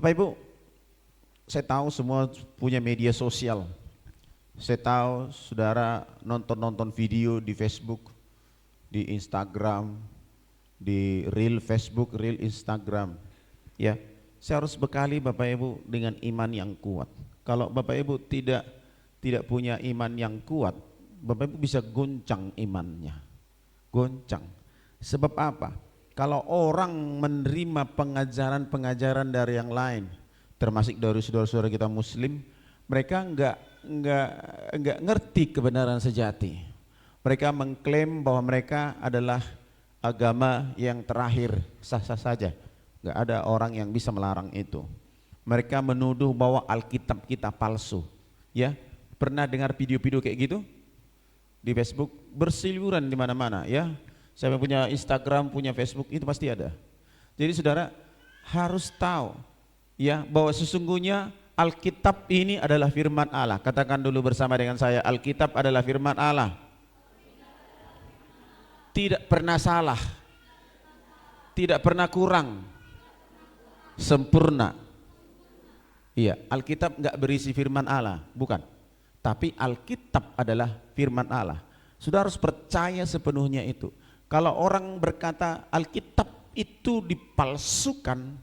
Bapak Ibu, saya tahu semua punya media sosial. Saya tahu saudara nonton video di Facebook, di Instagram, di reel Facebook, reel Instagram. Ya, saya harus bekali Bapak Ibu dengan iman yang kuat. Kalau Bapak Ibu tidak punya iman yang kuat, Bapak Ibu bisa goncang imannya. Goncang. Sebab apa? Kalau orang menerima pengajaran-pengajaran dari yang lain, termasuk dari saudara-saudara kita Muslim, mereka enggak ngerti kebenaran sejati. Mereka mengklaim bahwa mereka adalah agama yang terakhir, sah-sah saja. Enggak ada orang yang bisa melarang itu. Mereka menuduh bahwa Alkitab kita palsu. Ya, pernah dengar video-video kayak gitu di Facebook? Berseliweran di mana-mana, ya. Saya punya Instagram, punya Facebook, itu pasti ada. Jadi saudara harus tahu, ya, bahwa sesungguhnya Alkitab ini adalah firman Allah. Katakan dulu bersama dengan saya, Alkitab adalah firman Allah. Tidak pernah salah, tidak pernah kurang, sempurna. Iya, Alkitab enggak berisi firman Allah, bukan. Tapi Alkitab adalah firman Allah. Sudah harus percaya sepenuhnya itu. Kalau orang berkata Alkitab itu dipalsukan,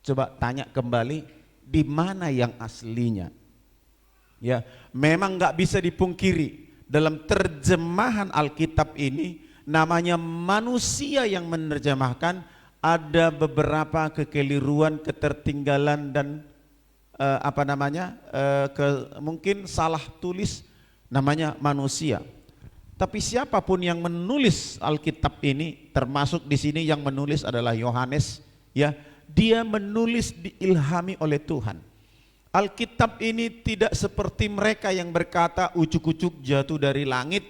coba tanya kembali di mana yang aslinya. Ya, memang nggak bisa dipungkiri dalam terjemahan Alkitab ini namanya manusia yang menerjemahkan, ada beberapa kekeliruan, ketertinggalan dan mungkin salah tulis, namanya manusia. Tapi siapapun yang menulis Alkitab ini, termasuk di sini yang menulis adalah Yohanes, ya, dia menulis diilhami oleh Tuhan. Alkitab ini tidak seperti mereka yang berkata ucuk-ucuk jatuh dari langit.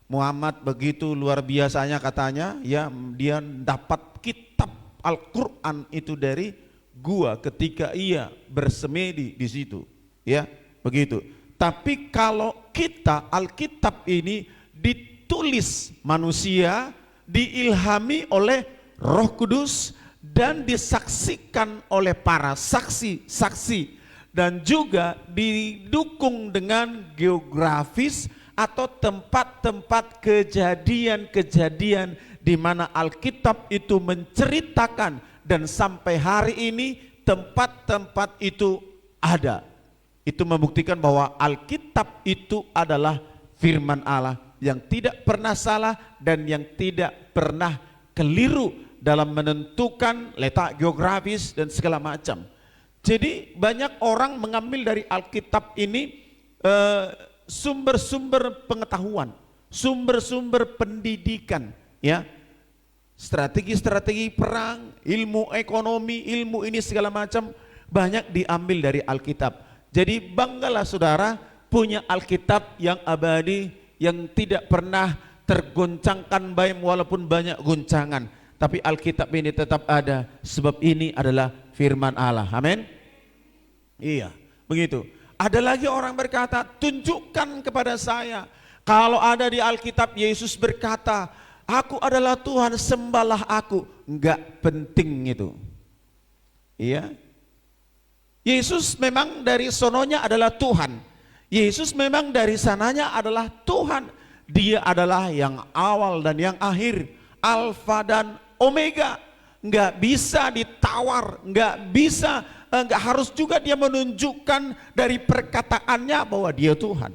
Muhammad begitu luar biasanya katanya, ya, dia dapat kitab Al-Qur'an itu dari gua ketika ia bersemedi di situ, ya, begitu. Tapi kalau kita, Alkitab ini ditulis manusia, diilhami oleh Roh Kudus dan disaksikan oleh para saksi-saksi, dan juga didukung dengan geografis atau tempat-tempat kejadian-kejadian di mana Alkitab itu menceritakan, dan sampai hari ini tempat-tempat itu ada. Itu membuktikan bahwa Alkitab itu adalah firman Allah yang tidak pernah salah dan yang tidak pernah keliru dalam menentukan letak geografis dan segala macam. Jadi banyak orang mengambil dari Alkitab ini sumber-sumber pengetahuan, sumber-sumber pendidikan, ya, strategi-strategi perang, ilmu ekonomi, ilmu ini segala macam banyak diambil dari Alkitab. Jadi banggalah saudara punya Alkitab yang abadi, yang tidak pernah tergoncangkan baik walaupun banyak goncangan, tapi Alkitab ini tetap ada sebab ini adalah firman Allah. Amin. Iya, begitu. Ada lagi orang berkata, tunjukkan kepada saya kalau ada di Alkitab Yesus berkata, aku adalah Tuhan, sembahlah aku. Enggak penting itu. Iya. Yesus memang dari sononya adalah Tuhan. Yesus memang dari sananya adalah Tuhan. Dia adalah yang awal dan yang akhir, Alfa dan Omega. Enggak bisa ditawar, enggak harus juga dia menunjukkan dari perkataannya bahwa dia Tuhan.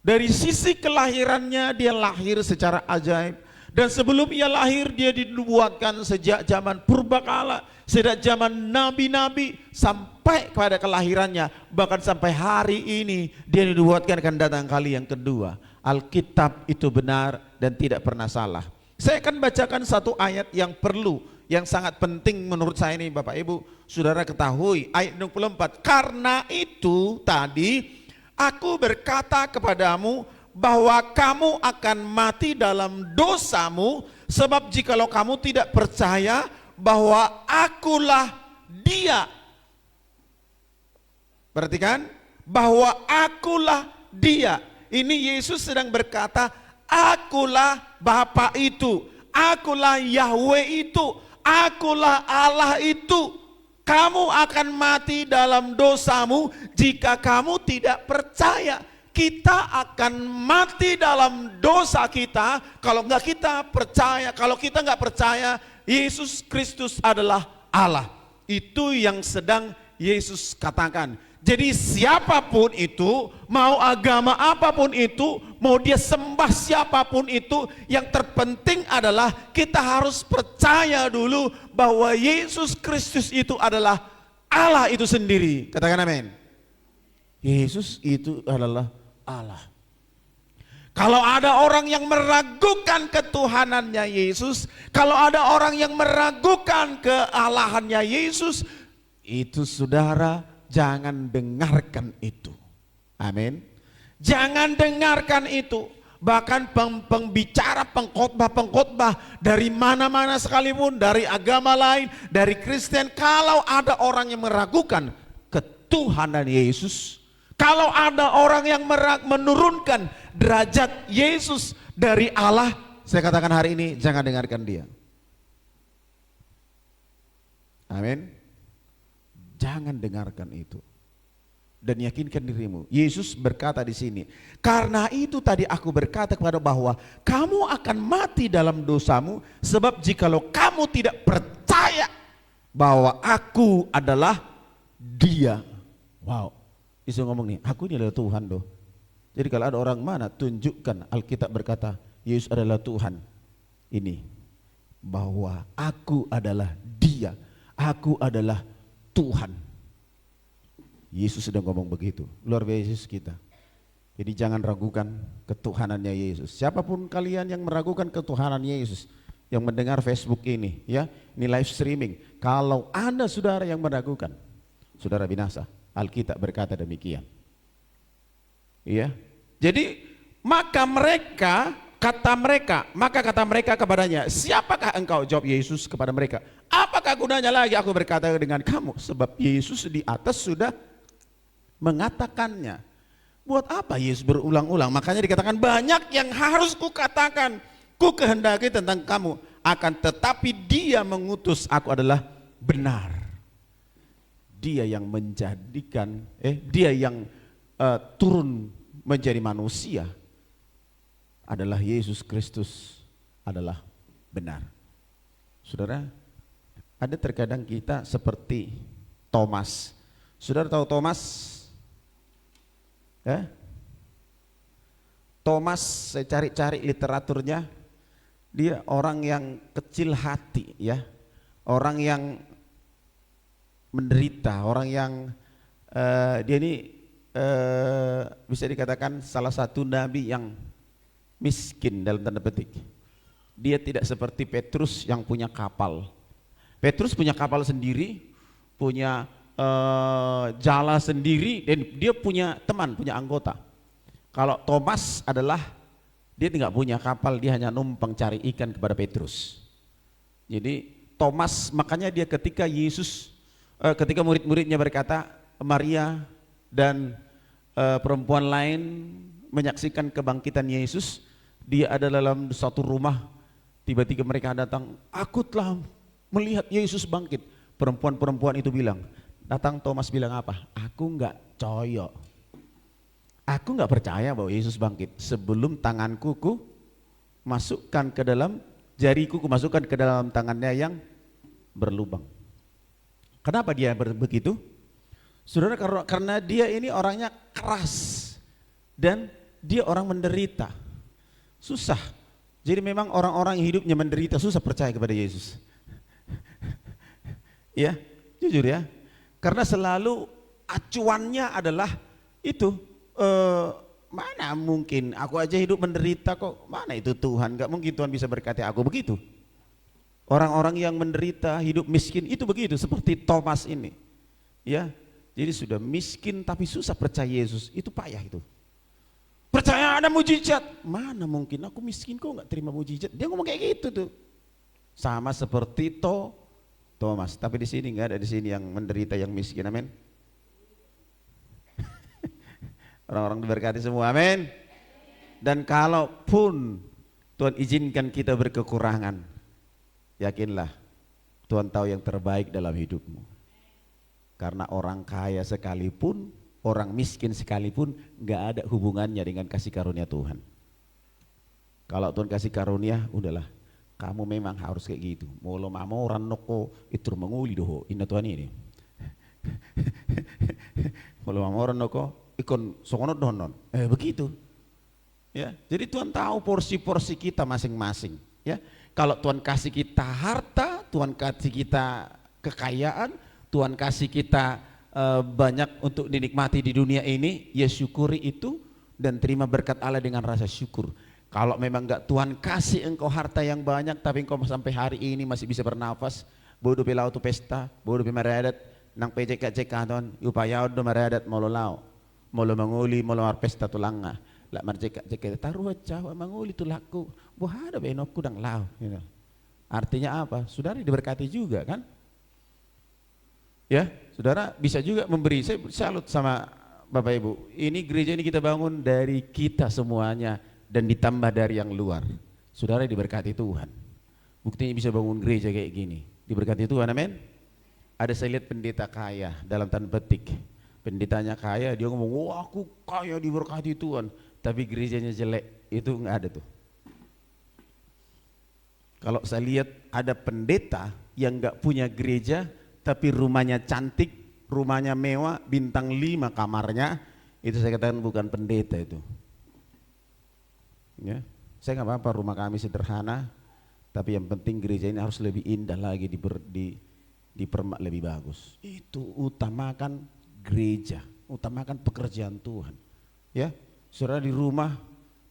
Dari sisi kelahirannya dia lahir secara ajaib, dan sebelum ia lahir dia dinubuatkan sejak zaman purbakala, sejak zaman nabi-nabi sampai kepada kelahirannya, bahkan sampai hari ini dia dinubuatkan akan datang kali yang kedua. Alkitab itu benar dan tidak pernah salah. Saya akan bacakan satu ayat yang sangat penting menurut saya ini Bapak Ibu Saudara ketahui, ayat 24. Karena itu tadi aku berkata kepadamu bahwa kamu akan mati dalam dosamu, sebab jikalau kamu tidak percaya bahwa akulah dia. Perhatikan, bahwa akulah dia. Ini Yesus sedang berkata, akulah Bapa itu, akulah Yahweh itu, akulah Allah itu. kamu akan mati dalam dosamu jika kamu tidak percaya. Kita akan mati dalam dosa kita kalau enggak kita percaya. Kalau kita enggak percaya Yesus Kristus adalah Allah. Itu yang sedang Yesus katakan. Jadi siapapun itu, mau agama apapun itu, mau dia sembah siapapun itu, yang terpenting adalah kita harus percaya dulu bahwa Yesus Kristus itu adalah Allah itu sendiri. Katakan amin. Yesus itu adalah Allah. Kalau ada orang yang meragukan ketuhanannya Yesus, kalau ada orang yang meragukan kealahannya Yesus, itu saudara jangan dengarkan itu. Amin. Jangan dengarkan itu. Bahkan pembicara, pengkhotbah dari mana-mana sekalipun, dari agama lain, dari Kristen, kalau ada orang yang meragukan ketuhanan Yesus, kalau ada orang yang menurunkan derajat Yesus dari Allah, saya katakan hari ini jangan dengarkan dia. Amin. Jangan dengarkan itu. Dan yakinkan dirimu. Yesus berkata di sini, karena itu tadi aku berkata kepada bahwa kamu akan mati dalam dosamu, sebab jikalau kamu tidak percaya bahwa aku adalah Dia. Wow. Yesus ngomong nih, aku ini adalah Tuhan doh. Jadi kalau ada orang mana tunjukkan Alkitab berkata Yesus adalah Tuhan. Ini bahwa aku adalah Dia. Aku adalah Tuhan. Yesus sedang ngomong begitu. Luar biasa Yesus kita. Jadi jangan ragukan ketuhanannya Yesus. Siapapun kalian yang meragukan ketuhanan Yesus, yang mendengar Facebook ini, ya, ini live streaming. Kalau Anda saudara yang meragukan, saudara binasa. Alkitab berkata demikian. Iya. Jadi maka kata mereka kepadanya, siapakah engkau? Jawab Yesus kepada mereka, apakah gunanya lagi aku berkata dengan kamu? Sebab Yesus di atas sudah mengatakannya. Buat apa Yesus berulang-ulang? Makanya dikatakan banyak yang harus kukatakan, ku kehendaki tentang kamu, akan tetapi Dia mengutus aku adalah benar. Dia yang menjadikan, Dia yang turun menjadi manusia adalah Yesus Kristus adalah benar. Saudara, ada terkadang kita seperti Thomas. Saudara tahu Thomas? Thomas, saya cari-cari literaturnya, dia orang yang kecil hati, ya, orang yang menderita, orang yang dia ini bisa dikatakan salah satu nabi yang miskin dalam tanda petik. Dia tidak seperti Petrus yang punya kapal. Petrus punya kapal sendiri, punya jala sendiri, dan dia punya teman, punya anggota. Kalau Thomas adalah dia tidak punya kapal, dia hanya numpang cari ikan kepada Petrus. Jadi Thomas, makanya dia ketika ketika murid-muridnya berkata, Maria dan perempuan lain menyaksikan kebangkitan Yesus, dia ada dalam satu rumah, tiba-tiba mereka datang, aku telah melihat Yesus bangkit. Perempuan-perempuan itu bilang, datang Thomas bilang apa? Aku enggak coyok, aku enggak percaya bahwa Yesus bangkit sebelum tanganku ku masukkan ke dalam jariku, ku masukkan ke dalam tangannya yang berlubang. Kenapa dia begitu? Saudara, karena dia ini orangnya keras dan dia orang menderita, susah. Jadi memang orang-orang yang hidupnya menderita susah percaya kepada Yesus. Ya, jujur ya. Karena selalu acuannya adalah itu, mana mungkin aku aja hidup menderita kok, mana itu Tuhan, gak mungkin Tuhan bisa berkati aku begitu. Orang-orang yang menderita hidup miskin itu begitu, seperti Thomas ini, ya. Jadi sudah miskin tapi susah percaya Yesus, itu payah itu. Percaya ada mujizat, mana mungkin aku miskin kok gak terima mujizat. Dia ngomong kayak gitu tuh. Sama seperti Thomas, tapi di sini nggak ada di sini yang menderita, yang miskin, amin. Orang-orang diberkati semua, amin. Dan kalaupun Tuhan izinkan kita berkekurangan, yakinlah Tuhan tahu yang terbaik dalam hidupmu. Karena orang kaya sekalipun, orang miskin sekalipun nggak ada hubungannya dengan kasih karunia Tuhan. Kalau Tuhan kasih karunia, udahlah, kamu memang harus kayak gitu. Molo mamo orang noko itu menguli doho inna Tuhan ini. Molo mamo orang noko ikon songono donon. Begitu. Ya, jadi Tuhan tahu porsi-porsi kita masing-masing. Ya, kalau Tuhan kasih kita harta, Tuhan kasih kita kekayaan, Tuhan kasih kita banyak untuk dinikmati di dunia ini, ya syukuri itu dan terima berkat Allah dengan rasa syukur. Kalau memang enggak Tuhan kasih engkau harta yang banyak, tapi engkau sampai hari ini masih bisa bernafas, bodo pelau tu pesta, bodo pemeradat, nang pejek-cek Tuhan, upaya do meradat molo lau, molo manguli, molo pesta tulanga. Lak marjek taruh cawa manguli tu laku buah ada benokku dang lau gitu. Artinya apa? Saudara diberkati juga kan? Ya, saudara bisa juga memberi. Saya salut sama Bapak Ibu. Ini gereja ini kita bangun dari kita semuanya dan ditambah dari yang luar. Saudara diberkati Tuhan. Buktinya bisa bangun gereja kayak gini. Diberkati Tuhan, amin. Ada saya lihat pendeta kaya dalam tanda petik. Pendetanya kaya, dia ngomong, wah aku kaya diberkati Tuhan. Tapi gerejanya jelek, itu nggak ada tuh. Kalau saya lihat ada pendeta yang nggak punya gereja, tapi rumahnya cantik, rumahnya mewah, bintang 5 kamarnya, itu saya katakan bukan pendeta itu. Ya, saya nggak apa-apa rumah kami sederhana, tapi yang penting gereja ini harus lebih indah lagi, dipermak lebih bagus. Itu utamakan gereja, utamakan pekerjaan Tuhan. Ya. Saudara di rumah,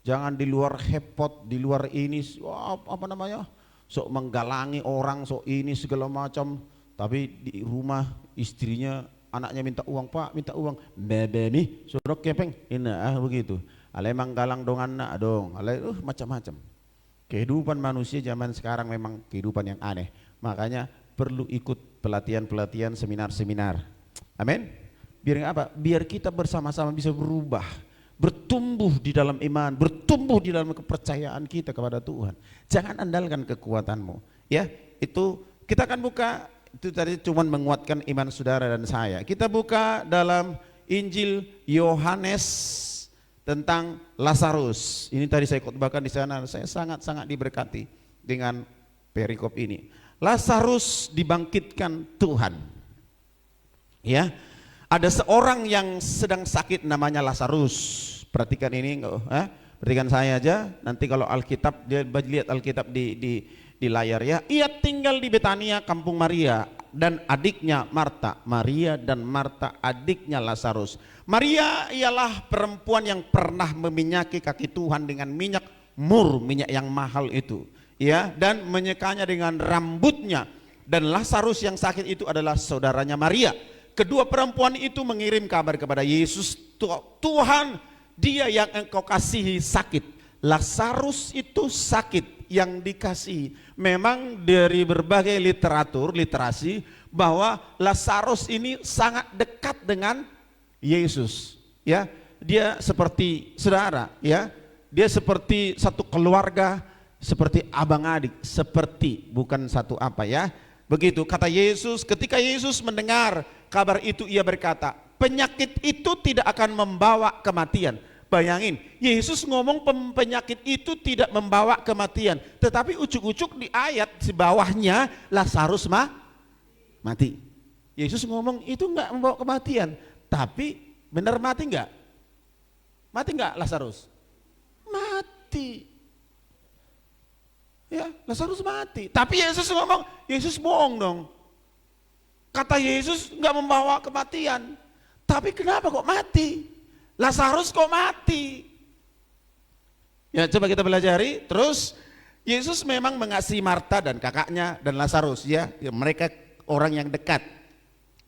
jangan di luar hepot, di luar ini, apa namanya, sok menggalangi orang, sok ini segala macam. Tapi di rumah istrinya, anaknya minta uang, Pak minta uang, bebe nih, saudara kepeng, ini begitu. Ale emang galang dong anak dong, ale macam-macam. Kehidupan manusia zaman sekarang memang kehidupan yang aneh. Makanya perlu ikut pelatihan-pelatihan, seminar-seminar. Amin. Biar apa? Biar kita bersama-sama bisa berubah. Bertumbuh di dalam iman, bertumbuh di dalam kepercayaan kita kepada Tuhan. Jangan andalkan kekuatanmu. Ya, itu kita akan buka, itu tadi cuma menguatkan iman saudara dan saya. Kita buka dalam Injil Yohanes tentang Lazarus. Ini tadi saya khotbahkan di sana, saya sangat-sangat diberkati dengan perikop ini. Lazarus dibangkitkan Tuhan. Ya. Ada seorang yang sedang sakit namanya Lazarus. Perhatikan ini, perhatikan saya aja. Nanti kalau Alkitab, dia lihat Alkitab di layar ya. Ia tinggal di Betania, kampung Maria dan adiknya Marta. Maria dan Marta adiknya Lazarus. Maria ialah perempuan yang pernah meminyaki kaki Tuhan dengan minyak mur, minyak yang mahal itu. Ya, dan menyekanya dengan rambutnya. Dan Lazarus yang sakit itu adalah saudaranya Maria. Kedua perempuan itu mengirim kabar kepada Yesus, Tuhan, dia yang engkau kasihi sakit. Lazarus itu sakit yang dikasihi. Memang dari berbagai literasi bahwa Lazarus ini sangat dekat dengan Yesus. Ya, dia seperti saudara, ya, dia seperti satu keluarga, seperti abang adik, seperti bukan satu apa ya. Begitu kata Yesus, ketika Yesus mendengar kabar itu ia berkata, penyakit itu tidak akan membawa kematian. Bayangin, Yesus ngomong penyakit itu tidak membawa kematian, tetapi ucuk-ucuk di ayat di bawahnya Lazarus mati. Yesus ngomong itu enggak membawa kematian, tapi benar mati enggak? Mati enggak Lazarus? Mati. Ya, Lazarus mati. Tapi Yesus ngomong, Yesus bohong dong. Kata Yesus nggak membawa kematian. Tapi kenapa kok mati? Lazarus kok mati? Ya, coba kita pelajari. Terus Yesus memang mengasihi Marta dan kakaknya dan Lazarus, ya, mereka orang yang dekat.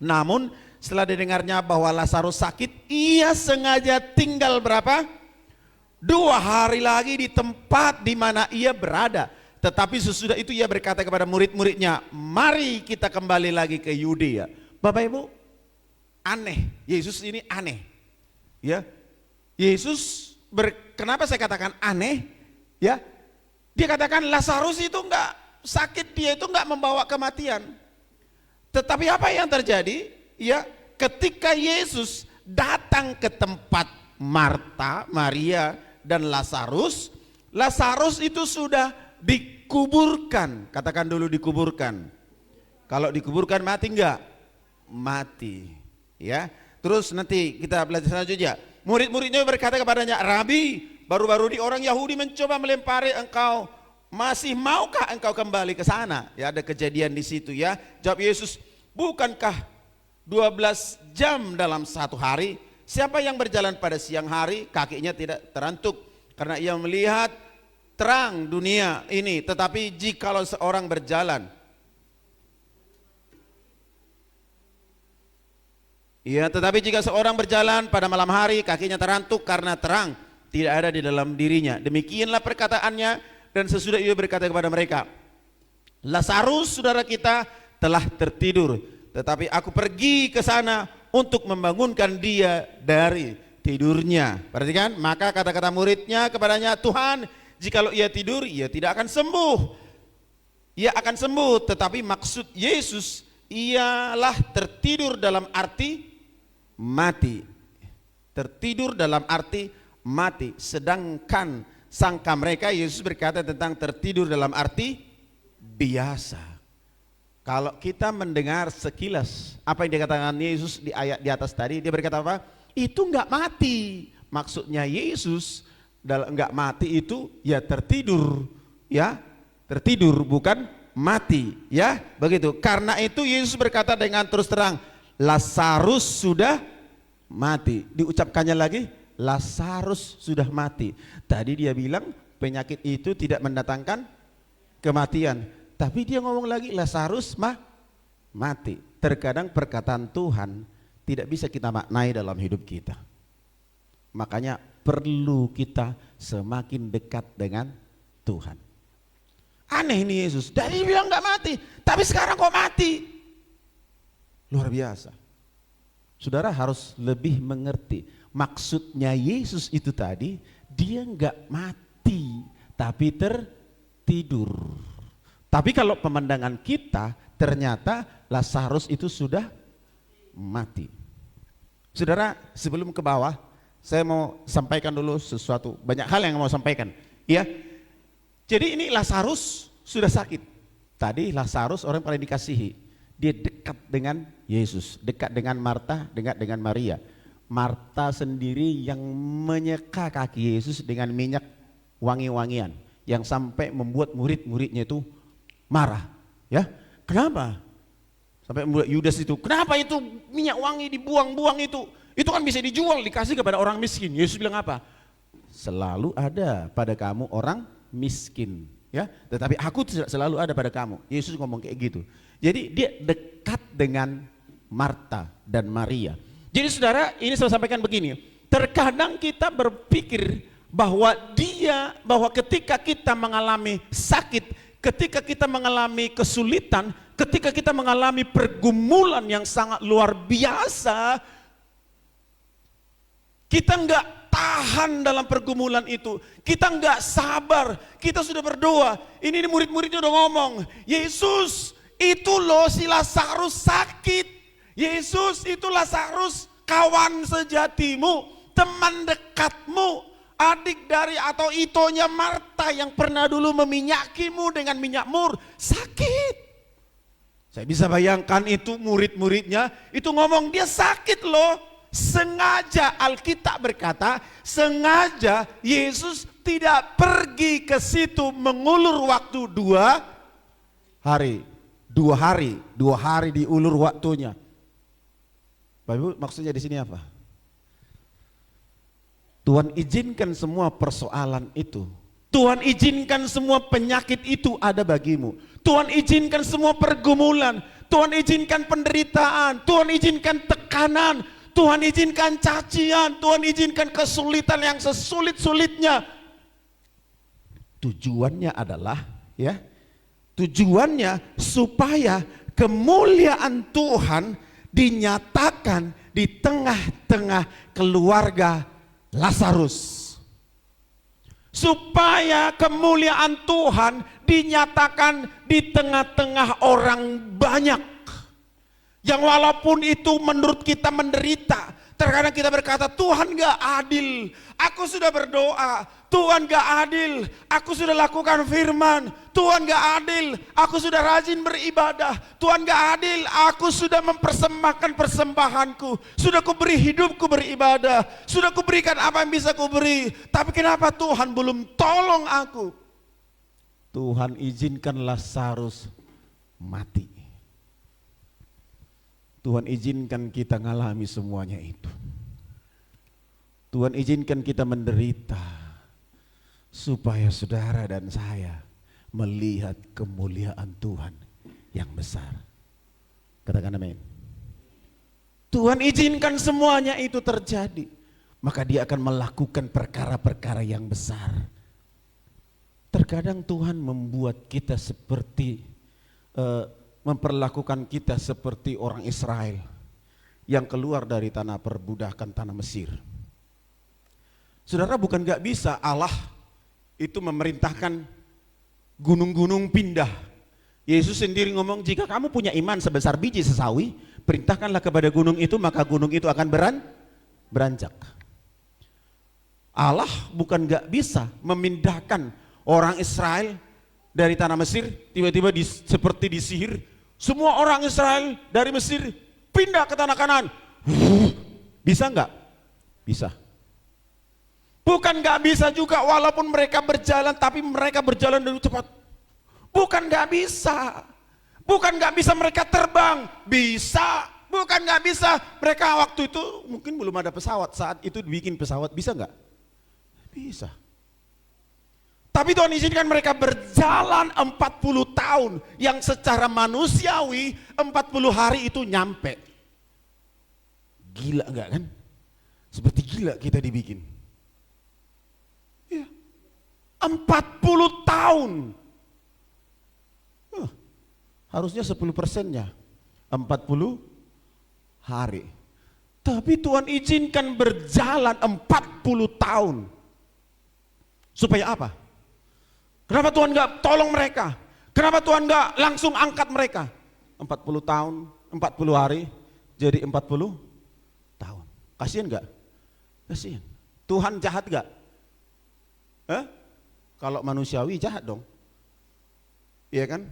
Namun setelah didengarnya bahwa Lazarus sakit, ia sengaja tinggal berapa? 2 hari lagi di tempat di mana ia berada. Tetapi sesudah itu ia berkata kepada murid-muridnya, mari kita kembali lagi ke Yudea. Bapak Ibu, aneh, Yesus ini aneh. Ya, Yesus kenapa saya katakan aneh? Ya, dia katakan Lazarus itu enggak sakit, dia itu enggak membawa kematian. Tetapi apa yang terjadi? ya, ketika Yesus datang ke tempat Marta, Maria, dan Lazarus, Lazarus itu sudah dikuburkan. Katakan dulu dikuburkan. Kalau dikuburkan mati enggak? Mati. Ya. Terus nanti kita belajar selanjutnya. Murid-muridnya berkata kepadanya, Rabi, baru-baru ini orang Yahudi mencoba melempari engkau. Masih maukah engkau kembali ke sana? Ya, ada kejadian di situ ya. Jawab Yesus, bukankah 12 jam dalam satu hari? Siapa yang berjalan pada siang hari, kakinya tidak terantuk, karena ia melihat terang dunia ini. Tetapi jikalau seorang berjalan, tetapi jika seorang berjalan pada malam hari, kakinya terantuk karena terang tidak ada di dalam dirinya. Demikianlah perkataannya, dan sesudah ia berkata kepada mereka, Lazarus saudara kita telah tertidur, tetapi aku pergi ke sana untuk membangunkan dia dari tidurnya. Perhatikan, maka kata-kata muridnya kepadanya, Tuhan, jikalau ia tidur, ia tidak akan sembuh. Ia akan sembuh, tetapi maksud Yesus ialah tertidur dalam arti mati. Tertidur dalam arti mati. Sedangkan sangka mereka Yesus berkata tentang tertidur dalam arti biasa. Kalau kita mendengar sekilas apa yang dikatakan Yesus di ayat di atas tadi, dia berkata apa? Itu enggak mati. Maksudnya Yesus enggak mati itu ya tertidur, ya. Tertidur bukan mati, ya. Begitu. Karena itu Yesus berkata dengan terus terang, Lazarus sudah mati. Diucapkannya lagi, Lazarus sudah mati. Tadi dia bilang penyakit itu tidak mendatangkan kematian. Tapi dia ngomong lagi Lazarus mati. Terkadang perkataan Tuhan tidak bisa kita maknai dalam hidup kita. Makanya perlu kita semakin dekat dengan Tuhan. Aneh nih Yesus, dari bilang gak mati, tapi sekarang kok mati. Luar biasa. Saudara harus lebih mengerti. Maksudnya Yesus itu tadi, dia gak mati, tapi tertidur. Tapi kalau pemandangan kita, ternyata Lazarus itu sudah mati. Saudara, sebelum ke bawah, saya mau sampaikan dulu sesuatu. Banyak hal yang mau sampaikan. Ya, jadi ini Lazarus sudah sakit. Tadi Lazarus orang paling dikasihi. Dia dekat dengan Yesus, dekat dengan Marta, dekat dengan Maria. Marta sendiri yang menyeka kaki Yesus dengan minyak wangi-wangian, yang sampai membuat murid-muridnya itu marah, ya. Kenapa? Sampai membuat Yudas itu, kenapa itu minyak wangi dibuang-buang itu? Itu kan bisa dijual, dikasih kepada orang miskin. Yesus bilang apa? Selalu ada pada kamu orang miskin, ya. Tetapi aku tidak selalu ada pada kamu. Yesus ngomong kayak gitu. Jadi dia dekat dengan Marta dan Maria. Jadi saudara, ini saya sampaikan begini. Terkadang kita berpikir bahwa ketika kita mengalami sakit, ketika kita mengalami kesulitan, ketika kita mengalami pergumulan yang sangat luar biasa, kita enggak tahan dalam pergumulan itu, kita enggak sabar, kita sudah berdoa. Ini murid-muridnya udah ngomong, Yesus itu loh si Lazarus sakit, Yesus itu Lazarus kawan sejatimu, teman dekatmu, adik dari atau itonya Marta yang pernah dulu meminyakimu dengan minyak mur, sakit. Saya bisa bayangkan itu murid-muridnya itu ngomong dia sakit loh. Sengaja Alkitab berkata, sengaja Yesus tidak pergi ke situ mengulur waktu 2 hari. 2 hari diulur waktunya. Bapak Ibu, maksudnya di sini apa? Tuhan izinkan semua persoalan itu. Tuhan izinkan semua penyakit itu ada bagimu. Tuhan izinkan semua pergumulan. Tuhan izinkan penderitaan. Tuhan izinkan tekanan. Tuhan izinkan cacian. Tuhan izinkan kesulitan yang sesulit-sulitnya. Tujuannya adalah, ya, tujuannya supaya kemuliaan Tuhan dinyatakan di tengah-tengah keluarga Lazarus. Supaya kemuliaan Tuhan dinyatakan di tengah-tengah orang banyak. Yang walaupun itu menurut kita menderita, terkadang kita berkata, Tuhan gak adil, aku sudah berdoa, Tuhan gak adil, aku sudah lakukan firman, Tuhan gak adil, aku sudah rajin beribadah, Tuhan gak adil, aku sudah mempersembahkan persembahanku, sudah kuberi hidupku beribadah, sudah kuberikan apa yang bisa kuberi, tapi kenapa Tuhan belum tolong aku? Tuhan izinkan Lazarus mati. Tuhan izinkan kita ngalami semuanya itu. Tuhan izinkan kita menderita supaya saudara dan saya melihat kemuliaan Tuhan yang besar. Katakan amin. Tuhan izinkan semuanya itu terjadi, maka Dia akan melakukan perkara-perkara yang besar. Terkadang Tuhan membuat kita seperti memperlakukan kita seperti orang Israel yang keluar dari tanah perbudakan tanah Mesir. Saudara, bukan gak bisa Allah itu memerintahkan gunung-gunung pindah. Yesus sendiri ngomong, jika kamu punya iman sebesar biji sesawi, perintahkanlah kepada gunung itu, maka gunung itu akan beranjak. Allah bukan gak bisa memindahkan orang Israel dari tanah Mesir, tiba-tiba seperti disihir, semua orang Israel dari Mesir pindah ke tanah Kanaan. Bisa enggak? Bisa. Bukan enggak bisa juga walaupun mereka berjalan, tapi mereka berjalan dengan cepat. Bukan enggak bisa. Bukan enggak bisa mereka terbang. Bisa. Bukan enggak bisa. Mereka waktu itu mungkin belum ada pesawat, saat itu dibikin pesawat. Bisa enggak? Bisa. Tapi Tuhan izinkan mereka berjalan 40 tahun, yang secara manusiawi 40 hari itu nyampe. Gila enggak kan? Seperti gila kita dibikin. Ya. 40 tahun. Harusnya 10%-nya 40 hari. Tapi Tuhan izinkan berjalan 40 tahun. Supaya apa? Kenapa Tuhan gak tolong mereka? Kenapa Tuhan gak langsung angkat mereka? 40 tahun, 40 hari, jadi 40 tahun. Kasihan gak? Kasihan. Tuhan jahat gak? Kalau manusiawi jahat dong. Iya kan?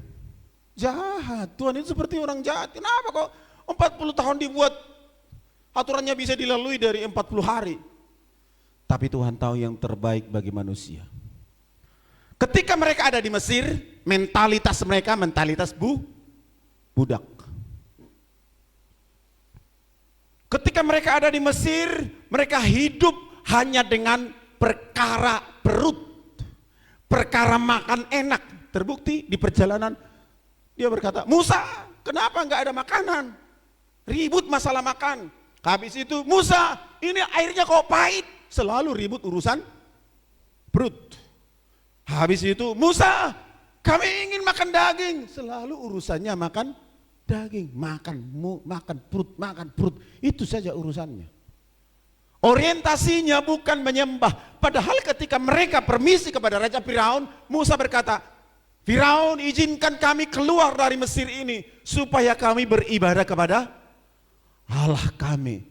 Jahat. Tuhan itu seperti orang jahat. Kenapa kok 40 tahun dibuat aturannya bisa dilalui dari 40 hari? Tapi Tuhan tahu yang terbaik bagi manusia. Ketika mereka ada di Mesir, mentalitas mereka mentalitas budak. Ketika mereka ada di Mesir, mereka hidup hanya dengan perkara perut, perkara makan enak. Terbukti di perjalanan dia berkata, Musa, kenapa nggak ada makanan? Ribut masalah makan. Habis itu, Musa, ini airnya kok pahit? Selalu ribut urusan perut. Habis itu, Musa, kami ingin makan daging. Selalu urusannya makan daging, makan perut. Itu saja urusannya. Orientasinya bukan menyembah. Padahal ketika mereka permisi kepada Raja Firaun, Musa berkata, Firaun, izinkan kami keluar dari Mesir ini supaya kami beribadah kepada Allah kami.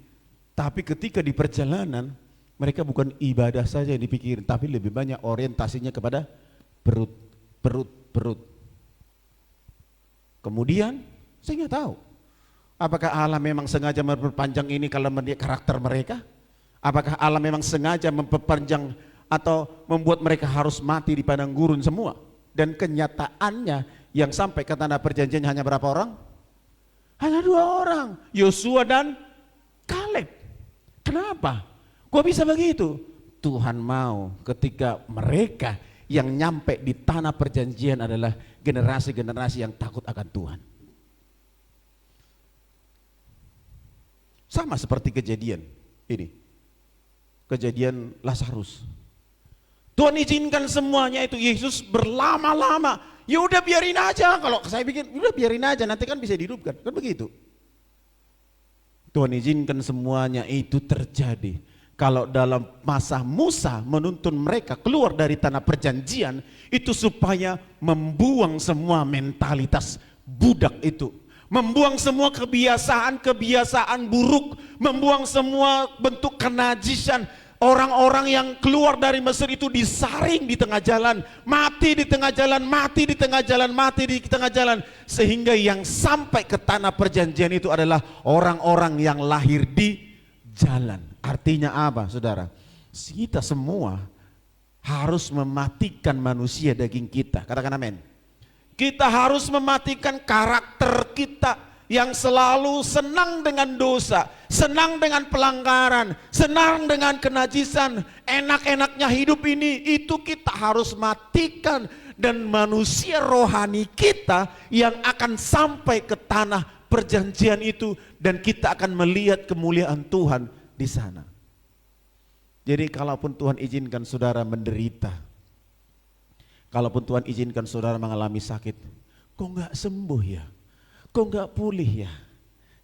Tapi ketika di perjalanan, mereka bukan ibadah saja yang dipikirin, tapi lebih banyak orientasinya kepada perut. Kemudian saya nggak tahu, apakah Allah memang sengaja memperpanjang ini kalau melihat karakter mereka? Apakah Allah memang sengaja memperpanjang atau membuat mereka harus mati di padang gurun semua? Dan kenyataannya yang sampai ke tanah perjanjian hanya berapa orang? Hanya 2 orang, Yosua dan Kaleb. Kenapa? Kok bisa begitu? Tuhan mau ketika mereka yang nyampe di tanah perjanjian adalah generasi-generasi yang takut akan Tuhan. Sama seperti kejadian ini. Kejadian Lazarus. Tuhan izinkan semuanya itu, Yesus berlama-lama. Ya udah biarin aja, kalau saya bikin udah biarin aja, nanti kan bisa dihidupkan. Kan begitu. Tuhan izinkan semuanya itu terjadi. Kalau dalam masa Musa menuntun mereka keluar dari tanah perjanjian, itu supaya membuang semua mentalitas budak itu, membuang semua kebiasaan-kebiasaan buruk, membuang semua bentuk kenajisan. Orang-orang yang keluar dari Mesir itu disaring di tengah jalan, mati di tengah jalan, mati di tengah jalan, mati di tengah jalan, sehingga yang sampai ke tanah perjanjian itu adalah orang-orang yang lahir di jalan. Artinya apa, saudara? Kita semua harus mematikan manusia daging kita. Katakan amin. Kita harus mematikan karakter kita yang selalu senang dengan dosa, senang dengan pelanggaran, senang dengan kenajisan, enak-enaknya hidup ini, itu kita harus matikan. Dan manusia rohani kita yang akan sampai ke tanah perjanjian itu, dan kita akan melihat kemuliaan Tuhan di sana. Jadi kalaupun Tuhan izinkan saudara menderita, kalaupun Tuhan izinkan saudara mengalami sakit, kok nggak sembuh ya? Kok nggak pulih ya?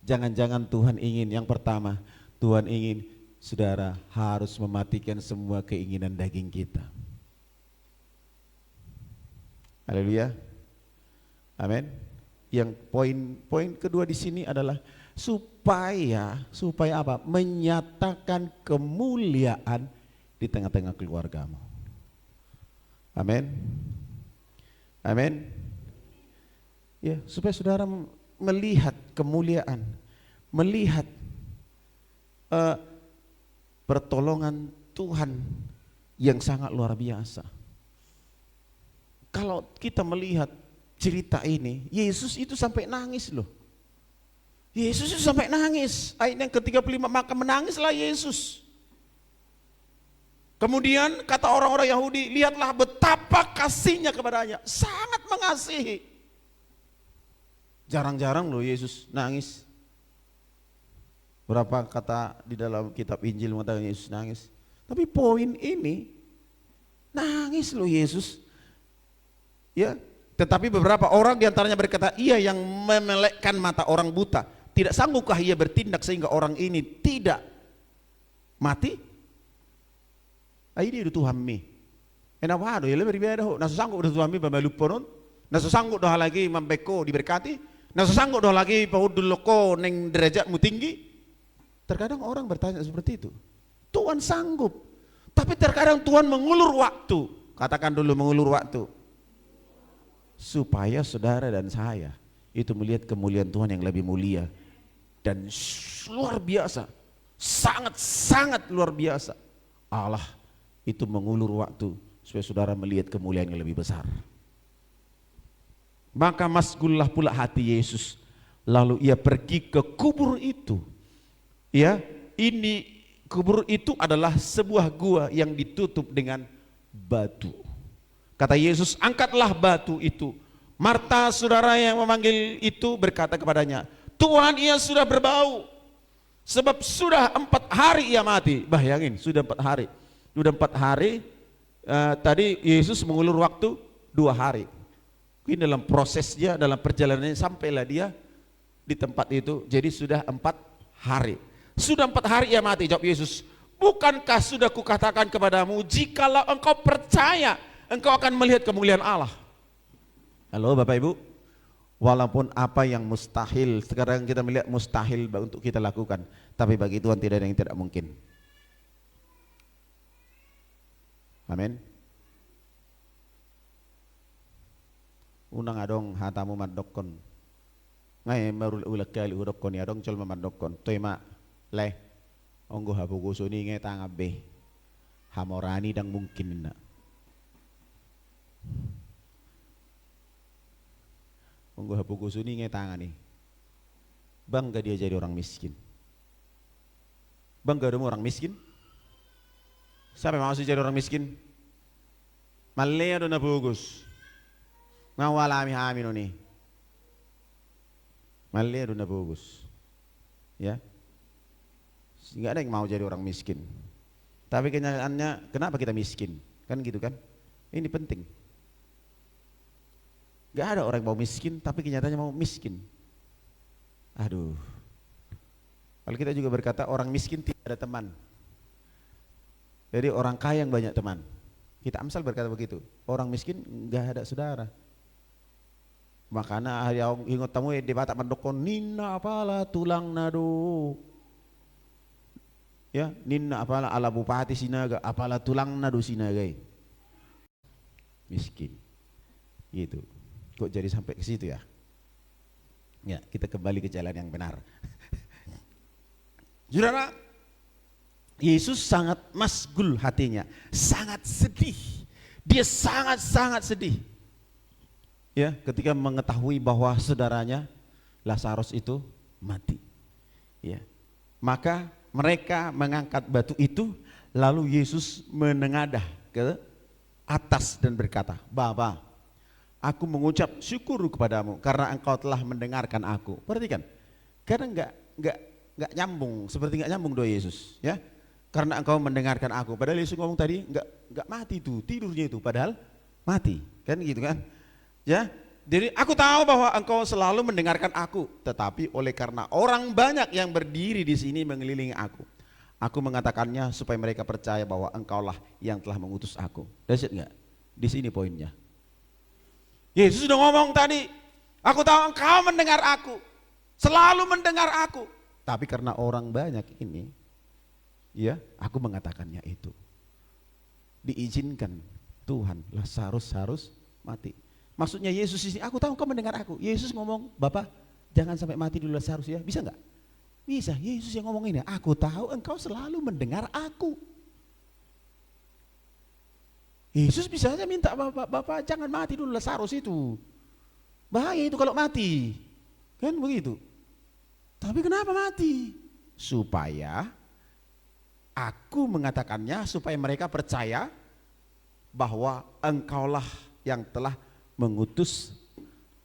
Jangan-jangan Tuhan ingin, yang pertama, Tuhan ingin saudara harus mematikan semua keinginan daging kita. Haleluya. Amin. Yang poin kedua di sini adalah supaya apa? Menyatakan kemuliaan di tengah-tengah keluargamu. Amin. Amin. Ya, supaya saudara melihat kemuliaan, melihat pertolongan Tuhan yang sangat luar biasa. Kalau kita melihat cerita ini, Yesus itu sampai nangis loh. Yesus itu sampai nangis. Ayat yang ke-35, maka menangislah Yesus. Kemudian kata orang-orang Yahudi, lihatlah betapa kasihnya kepadanya, sangat mengasihi. Jarang-jarang loh Yesus nangis. Berapa kata di dalam kitab Injil mengatakan Yesus nangis. Tapi poin ini, nangis loh Yesus. Ya, tetapi beberapa orang diantaranya berkata, ia yang memelekkan mata orang buta, tidak sanggupkah ia bertindak sehingga orang ini tidak mati? Ini itu Tuhan mi. Enak ya lebih berbeda. Nasu sanggup dah Tuhan mi bamaluponon. Nasu sanggup dah lagi membeko diberkati. Nasu sanggup dah lagi paudul loko neng derajatmu tinggi. Terkadang orang bertanya seperti itu. Tuhan sanggup. Tapi terkadang Tuhan mengulur waktu. Katakan dulu mengulur waktu. Supaya saudara dan saya itu melihat kemuliaan Tuhan yang lebih mulia dan luar biasa, sangat-sangat luar biasa. Allah itu mengulur waktu supaya saudara melihat kemuliaan yang lebih besar. Maka masgullah pula hati Yesus, lalu ia pergi ke kubur itu. Ya, ini kubur itu adalah sebuah gua yang ditutup dengan batu. Kata Yesus, angkatlah batu itu. Marta saudara yang memanggil itu berkata kepadanya, Tuhan, ia sudah berbau, sebab sudah 4 hari ia mati. Bayangin, sudah 4 hari. Sudah 4 hari, tadi Yesus mengulur waktu 2 hari. Ini dalam prosesnya, dalam perjalanannya sampailah dia di tempat itu. Jadi sudah 4 hari. Sudah 4 hari ia mati. Jawab Yesus, bukankah sudah kukatakan kepadamu, jikalau engkau percaya, engkau akan melihat kemuliaan Allah. Halo Bapak Ibu, walaupun apa yang mustahil, sekarang kita melihat mustahil untuk kita lakukan, tapi bagi Tuhan tidak ada yang tidak mungkin. Amin. Unang adong hatamu madokon, ngai marul ulak kali udokon ya dong col madokon, toima leh, onggo habugusuni ngai tangabe, hamorani dang mungkin na. Onggo habugusuni ngai tangani, bangga dia jadi orang miskin. Bangga dong orang miskin. Siapa yang mau jadi orang miskin? Malaya do na bugus. Ngawalami hamino ni. Malaya do na bugus. Ya. Enggak ada yang mau jadi orang miskin. Tapi kenyataannya kenapa kita miskin? Kan gitu kan? Ini penting. Enggak ada orang yang mau miskin tapi kenyataannya mau miskin. Aduh. Kalau kita juga berkata orang miskin tidak ada teman. Jadi orang kaya yang banyak teman. Kita Amsal berkata begitu. Orang miskin enggak ada saudara. Makanya yang ingat tamu di Batak Mandokon nina apalah tulang nado. Ya, nina apalah ala bupati sinaga, apalah tulang nado sinaga. Miskin. Gitu. Kok jadi sampai ke situ ya? Ya, kita kembali ke jalan yang benar. Saudara, Yesus sangat masgul hatinya, sangat sedih. Dia sangat-sangat sedih. Ya, ketika mengetahui bahwa saudaranya Lazarus itu mati. Ya. Maka mereka mengangkat batu itu, lalu Yesus menengadah ke atas dan berkata, "Bapa, aku mengucap syukur kepadamu karena engkau telah mendengarkan aku." Perhatikan, karena enggak nyambung, seperti enggak nyambung doa Yesus, ya. Karena engkau mendengarkan aku. Padahal Yesus ngomong tadi enggak mati tuh, tidurnya itu padahal mati. Kan gitu kan? Ya. Jadi aku tahu bahwa engkau selalu mendengarkan aku, tetapi oleh karena orang banyak yang berdiri di sini mengelilingi aku mengatakannya supaya mereka percaya bahwa engkaulah yang telah mengutus aku. Dahsyat enggak? Di sini poinnya. Yesus sudah ngomong tadi, aku tahu engkau mendengar aku, selalu mendengar aku. Tapi karena orang banyak ini, ya, aku mengatakannya itu. Diizinkan Tuhan, Lazarus harus mati. Maksudnya Yesus ini, aku tahu engkau mendengar aku. Yesus ngomong, Bapak, jangan sampai mati dulu Lazarus ya. Bisa enggak? Bisa. Yesus yang ngomong ini, aku tahu engkau selalu mendengar aku. Yesus bisa saja minta, Bapak jangan mati dulu Lazarus itu. Bahaya itu kalau mati. Kan begitu. Tapi kenapa mati? Supaya aku mengatakannya supaya mereka percaya bahwa engkaulah yang telah mengutus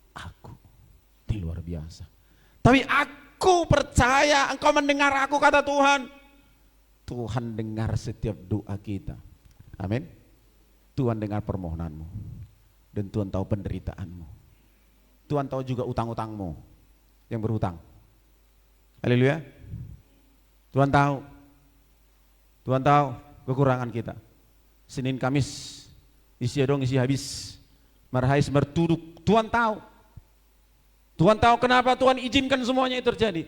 aku. Ini luar biasa. Tapi aku percaya engkau mendengar aku, kata Tuhan. Tuhan dengar setiap doa kita. Amin. Tuhan dengar permohonanmu. Dan Tuhan tahu penderitaanmu. Tuhan tahu juga utang-utangmu yang berhutang. Haleluya. Tuhan tahu. Tuhan tahu kekurangan kita. Senin Kamis isi dong isi habis. Marhais mertuduk. Tuhan tahu. Tuhan tahu kenapa Tuhan izinkan semuanya itu terjadi.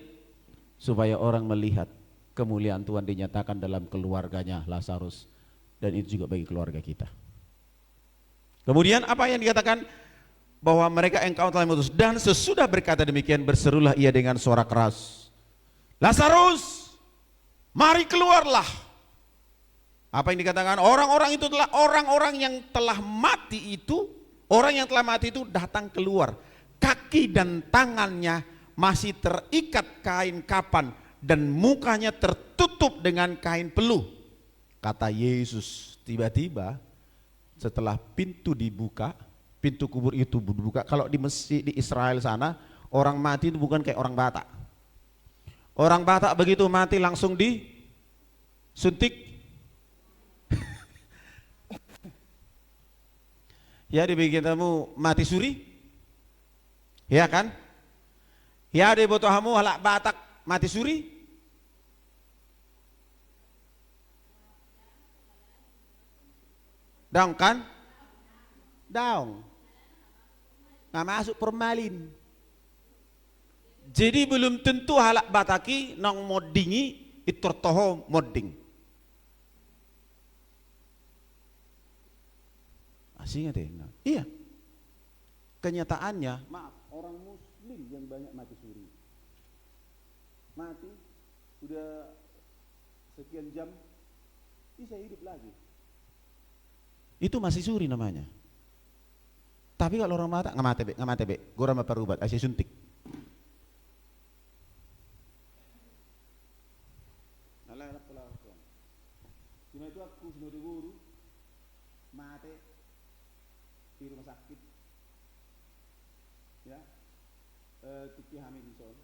Supaya orang melihat kemuliaan Tuhan dinyatakan dalam keluarganya Lazarus. Dan itu juga bagi keluarga kita. Kemudian apa yang dikatakan? Bahwa mereka engkau telah mengutus. Dan sesudah berkata demikian berserulah ia dengan suara keras, Lazarus, mari keluarlah. Apa yang dikatakan? Orang-orang itu adalah orang-orang yang telah mati itu. Orang yang telah mati itu datang keluar. Kaki dan tangannya masih terikat kain kapan dan mukanya tertutup dengan kain peluh. Kata Yesus, tiba-tiba setelah pintu dibuka, pintu kubur itu dibuka. Kalau di Mesir, di Israel sana, orang mati itu bukan kayak orang Batak. Orang Batak begitu mati langsung disuntik. Ya, dibikin kamu mati suri, ya kan? Ya, di botoh kamu halak Batak mati suri. Daun kan? Daun. Nggak masuk formalin. Jadi belum tentu halak Bataki nong modingi itu toho modding. Asing ya? Iya. Kenyataannya, maaf, orang Muslim yang banyak mati suri. Mati, udah sekian jam, bisa hidup lagi. Itu masih suri namanya. Tapi kalau orang mata nggak mati be, gora maparubat, asih suntik. Cuma itu aku sudah guru mati di rumah sakit, ya, Tiki Hamilton,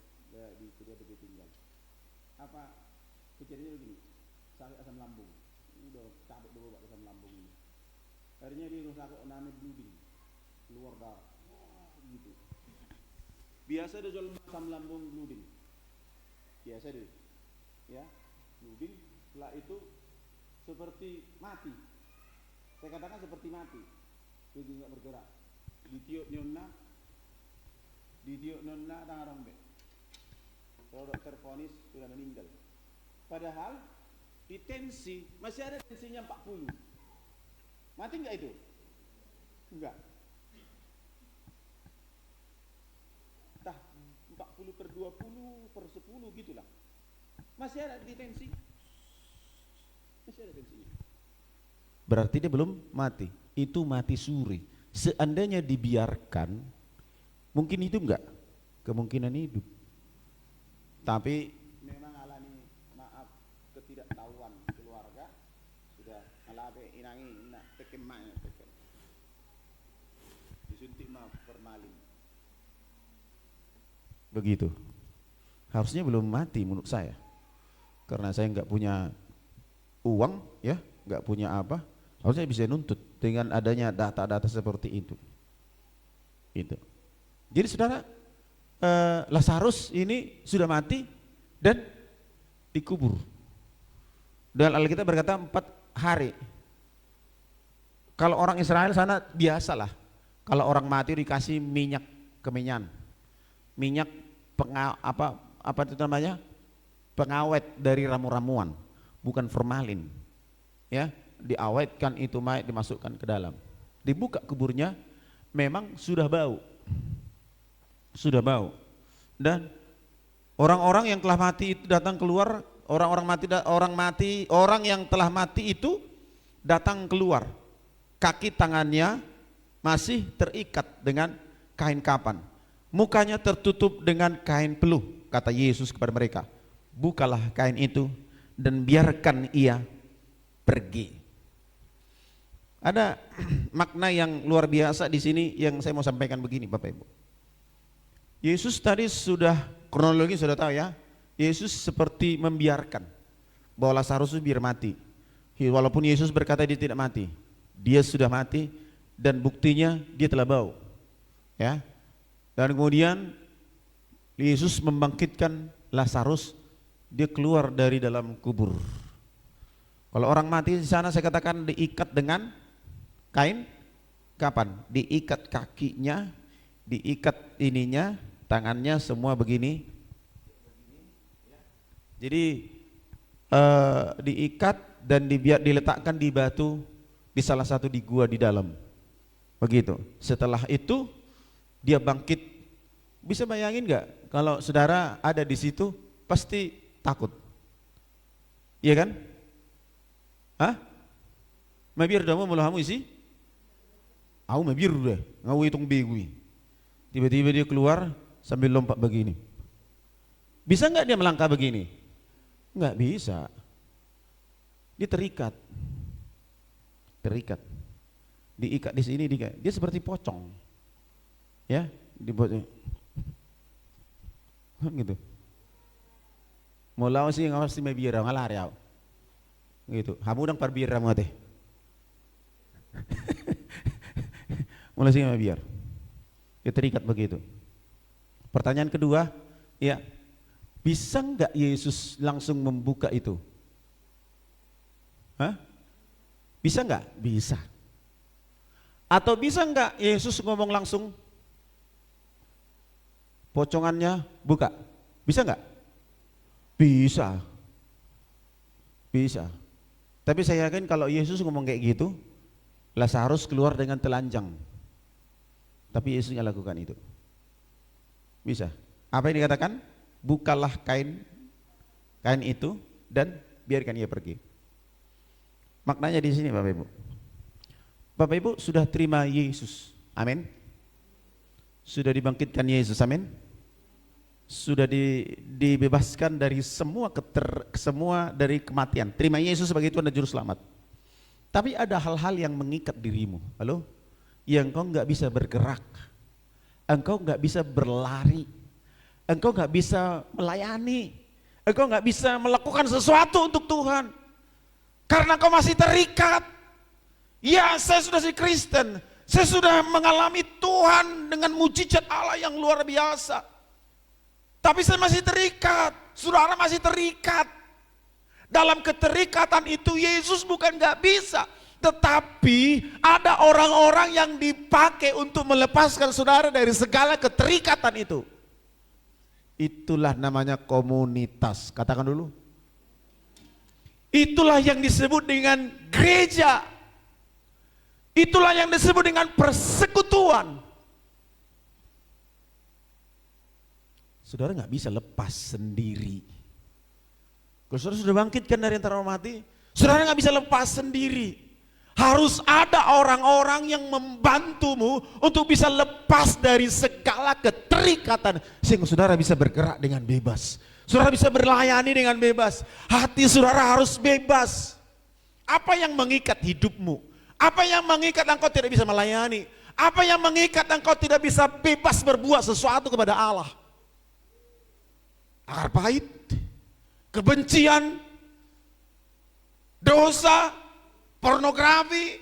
di kedua dia tinggal. Apa kejadiannya begini, sakit asam lambung, udah cabut berobat asam lambung ini. Akhirnya di rumah sakit namanya bleeding, keluar darah, gitu. Biasa dia jual asam lambung bleeding, biasa deh, ya, bleeding. Setelah itu seperti mati, saya katakan seperti mati, jadi nggak bergerak. Ditiup nyona, Di Dio nonna tangarombe. Kalau dokter vonis sudah meninggal. Padahal di tensi masih ada tensinya 40. Mati enggak itu? Enggak. Entah 40/20/10 gitulah. Masih ada di tensi. Masih ada tensinya. Berarti dia belum mati. Itu mati suri. Seandainya dibiarkan, mungkin itu enggak? Kemungkinan hidup. Tapi memang alami maaf ketidaktahuan keluarga sudah alabe inangi nak tekemanya tekem. Disuntik maaf formalin. Begitu. Harusnya belum mati menurut saya. Karena saya enggak punya uang ya, enggak punya apa, harusnya bisa nuntut dengan adanya data-data seperti itu. Itu. Jadi saudara, Lazarus ini sudah mati dan dikubur. Dan Alkitab berkata 4 hari. Kalau orang Israel sana biasalah, kalau orang mati dikasih minyak kemenyan, minyak apa itu namanya, pengawet dari ramu-ramuan, bukan formalin. Ya, diawetkan itu mayat dimasukkan ke dalam. Dibuka kuburnya, memang sudah bau. Sudah bau. Dan orang-orang yang telah mati itu datang keluar, orang yang telah mati itu datang keluar. Kaki tangannya masih terikat dengan kain kapan. Mukanya tertutup dengan kain peluh. Kata Yesus kepada mereka, bukalah kain itu dan biarkan ia pergi. Ada makna yang luar biasa di sini yang saya mau sampaikan begini Bapak Ibu. Yesus tadi sudah, kronologi sudah tahu ya, Yesus seperti membiarkan bahwa Lazarus biar mati. Walaupun Yesus berkata dia tidak mati, dia sudah mati dan buktinya dia telah bau. Ya. Dan kemudian Yesus membangkitkan Lazarus, dia keluar dari dalam kubur. Kalau orang mati di sana saya katakan diikat dengan kain kapan? Diikat kakinya, diikat ininya, tangannya semua begini. Jadi diikat dan diletakkan di batu di salah satu di gua di dalam. Begitu. Setelah itu dia bangkit. Bisa bayangin nggak kalau saudara ada di situ pasti takut. Iya kan? Hah? Mabir damu mulahamu isi? Aku mabir deh, ngawi tung begui. Tiba-tiba dia keluar sambil lompat begini. Bisa nggak dia melangkah begini? Nggak bisa. Dia terikat. Terikat. Diikat di sini, dia seperti pocong. Ya, dibuat gitu. Mula sih ngawas si mabira ngalar ya. Gitu. Hamu dang parbira mo teh. Mula sih mabir. Dia terikat begitu. Pertanyaan kedua, ya, bisa enggak Yesus langsung membuka itu? Hah? Bisa enggak? Bisa. Atau bisa enggak Yesus ngomong langsung? Pocongannya buka. Bisa enggak? Bisa. Bisa. Tapi saya yakin kalau Yesus ngomong kayak gitu, Lazarus keluar dengan telanjang. Tapi Yesus nggak lakukan itu. Bisa. Apa yang dikatakan? Bukalah kain itu dan biarkan ia pergi. Maknanya di sini Bapak Ibu. Bapak Ibu sudah terima Yesus. Amin. Sudah dibangkitkan Yesus. Amin. Sudah dibebaskan dari semua dari kematian. Terima Yesus sebagai Tuhan dan Juru Selamat. Tapi ada hal-hal yang mengikat dirimu. Halo? Yang engkau nggak bisa bergerak, engkau nggak bisa berlari, engkau nggak bisa melayani, engkau nggak bisa melakukan sesuatu untuk Tuhan karena engkau masih terikat. Ya, saya sudah si Kristen, saya sudah mengalami Tuhan dengan mujizat Allah yang luar biasa, tapi saya masih terikat. Saudara masih terikat. Dalam keterikatan itu Yesus bukan nggak bisa, Tetapi ada orang-orang yang dipakai untuk melepaskan saudara dari segala keterikatan itu. Itulah namanya komunitas. Katakan dulu. Itulah yang disebut dengan gereja. Itulah yang disebut dengan persekutuan. Saudara nggak bisa lepas sendiri. Kalau saudara sudah bangkitkan dari antara orang mati, saudara nggak bisa lepas sendiri. Harus ada orang-orang yang membantumu untuk bisa lepas dari segala keterikatan. Sehingga saudara bisa bergerak dengan bebas. Saudara bisa berlayani dengan bebas. Hati saudara harus bebas. Apa yang mengikat hidupmu? Apa yang mengikat engkau tidak bisa melayani? Apa yang mengikat engkau tidak bisa bebas berbuat sesuatu kepada Allah? Akar pahit, kebencian, dosa, pornografi,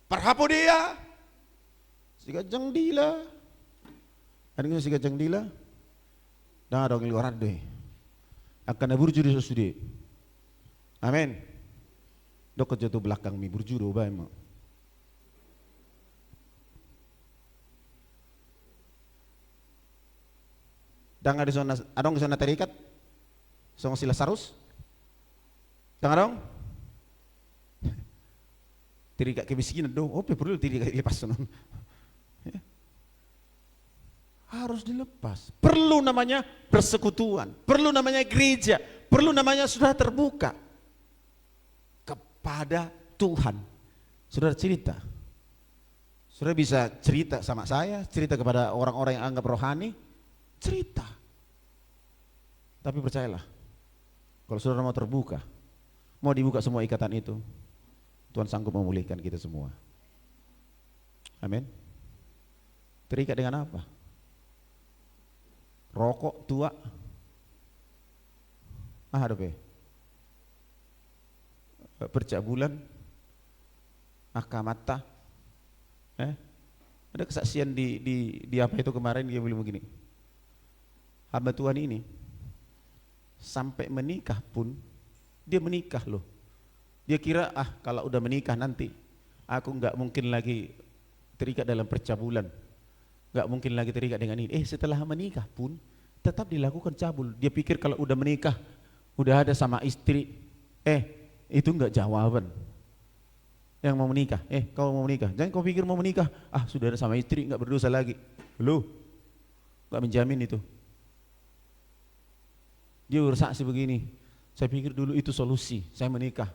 parhapodia, sigajang dila. Ada yang sigajang dila? Dah ada orang luar deh. Akan burjudi sesudi. Amin. Dok jatuh belakang mi burjudo ba emang. Dang ada zona adong zona terikat. Song sila sarus. Dang adong. Terikat kemiskinan do. Oh, perlu terikat lepas sonon. Harus dilepas. Perlu namanya persekutuan. Perlu namanya gereja. Perlu namanya sudah terbuka kepada Tuhan. Saudara cerita. Saudara bisa cerita sama saya, cerita kepada orang-orang yang anggap rohani, cerita. Tapi percayalah, kalau saudara mau terbuka, mau dibuka semua ikatan itu, Tuhan sanggup memulihkan kita semua. Amin. Terikat dengan apa? Rokok tua. Ada be. Percabulan. Akamata. Ada kesaksian di apa itu kemarin dia bilang begini. Hamba Tuhan ini sampai menikah pun dia menikah loh. Dia kira kalau udah menikah nanti aku nggak mungkin lagi terikat dalam percabulan, nggak mungkin lagi terikat dengan ini. Setelah menikah pun tetap dilakukan cabul. Dia pikir kalau udah menikah, udah ada sama istri, itu nggak jawaban. Yang mau menikah, kau mau menikah, jangan kau pikir mau menikah, sudah ada sama istri nggak berdosa lagi. Loh, nggak menjamin itu. Dia bersaksi begini, saya pikir dulu itu solusi, saya menikah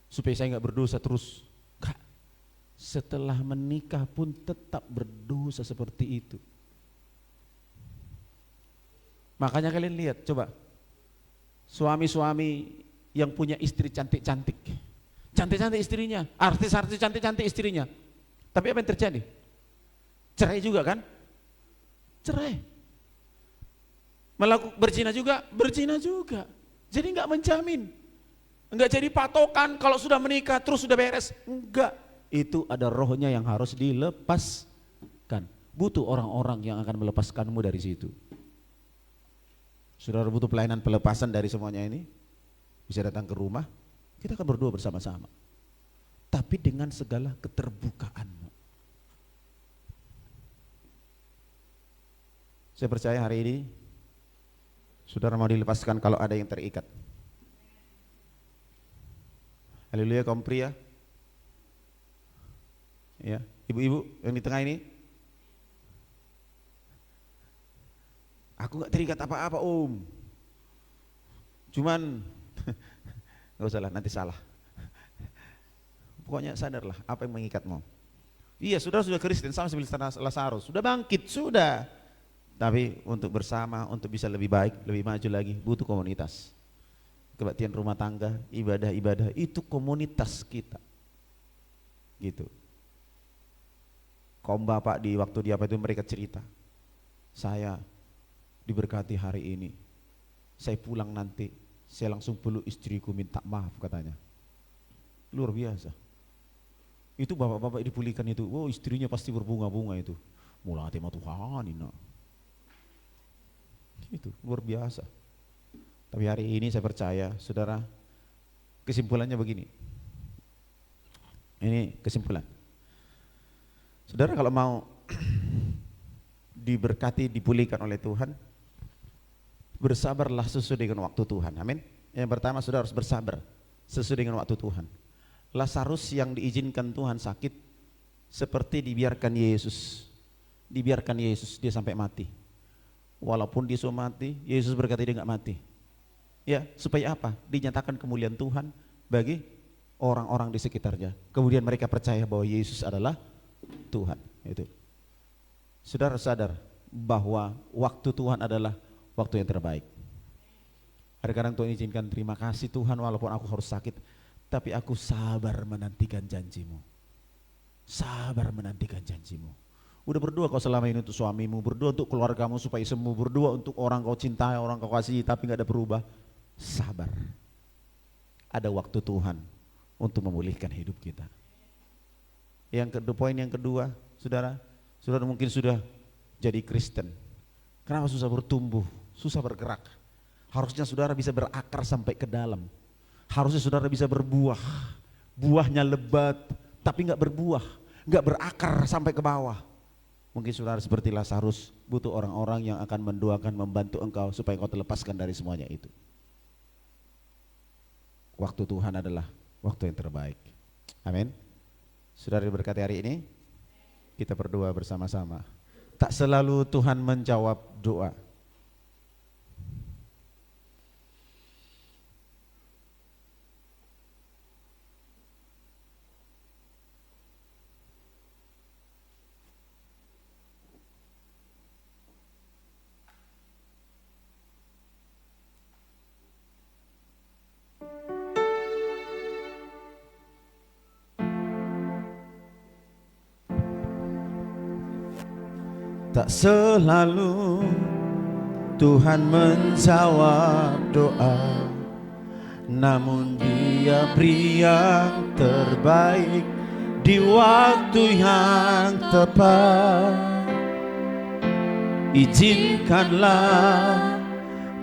supaya saya nggak berdosa terus. Enggak. Setelah menikah pun tetap berdosa seperti itu. Makanya kalian lihat, coba suami-suami yang punya istri cantik-cantik, cantik-cantik istrinya, artis-artis cantik-cantik istrinya, tapi apa yang terjadi? Cerai juga kan? Cerai. Berzina juga. Jadi nggak menjamin, nggak jadi patokan kalau sudah menikah terus sudah beres. Enggak, itu ada rohnya yang harus dilepaskan. Butuh orang-orang yang akan melepaskanmu dari situ. Saudara butuh pelayanan pelepasan dari semuanya ini, bisa datang ke rumah, kita akan berdoa bersama-sama. Tapi dengan segala keterbukaanmu. Saya percaya hari ini saudara mau dilepaskan kalau ada yang terikat. Haleluya kaum pria. Ya, ibu-ibu yang di tengah ini. Aku gak terikat apa-apa om. Cuman gak usah lah, nanti salah. Pokoknya sadarlah apa yang mengikatmu. Iya, saudara sudah Kristen sama seperti Lazarus, sudah bangkit, sudah. Tapi untuk bersama, untuk bisa lebih baik, lebih maju lagi, butuh komunitas. Kebaktian rumah tangga, ibadah-ibadah, itu komunitas kita. Gitu. Kaum bapak di waktu di apa itu mereka cerita, saya diberkati hari ini, saya pulang nanti, saya langsung peluk istriku minta maaf katanya. Luar biasa. Itu bapak-bapak dipulihkan itu, istrinya pasti berbunga-bunga itu. Mulai tema Tuhan ini. Itu luar biasa. Tapi hari ini saya percaya, saudara, Kesimpulannya begini. Ini kesimpulan. Saudara kalau mau diberkati, dipulihkan oleh Tuhan, bersabarlah sesuai dengan waktu Tuhan. Amin. Yang pertama, saudara harus bersabar sesuai dengan waktu Tuhan. Lazarus yang diizinkan Tuhan sakit seperti dibiarkan Yesus. Dibiarkan Yesus dia sampai mati. Walaupun dia sudah mati, Yesus berkata dia enggak mati. Ya, supaya apa? Dinyatakan kemuliaan Tuhan bagi orang-orang di sekitarnya. Kemudian mereka percaya bahwa Yesus adalah Tuhan. Itu. Saudara sadar bahwa waktu Tuhan adalah waktu yang terbaik. Kadang-kadang Tuhan izinkan, terima kasih Tuhan walaupun aku harus sakit, tapi aku sabar menantikan janjimu. Sabar menantikan janjimu. Udah berdoa kau selama ini untuk suamimu, berdoa untuk keluargamu supaya sembuh, berdoa untuk orang kau cintai, orang kau kasihi, tapi gak ada berubah. Sabar. Ada waktu Tuhan untuk memulihkan hidup kita. Poin yang kedua, saudara mungkin sudah jadi Kristen. Kenapa susah bertumbuh, susah bergerak? Harusnya saudara bisa berakar sampai ke dalam. Harusnya saudara bisa berbuah. Buahnya lebat, tapi gak berbuah, gak berakar sampai ke bawah. Mungkin saudara seperti Lazarus, butuh orang-orang yang akan mendoakan, membantu engkau supaya engkau terlepaskan dari semuanya itu. Waktu Tuhan adalah waktu yang terbaik. Amin. Saudara diberkati hari ini, kita berdoa bersama-sama. Tak selalu Tuhan menjawab doa. Tak selalu Tuhan menjawab doa, namun Dia beri yang terbaik di waktu yang tepat. Izinkanlah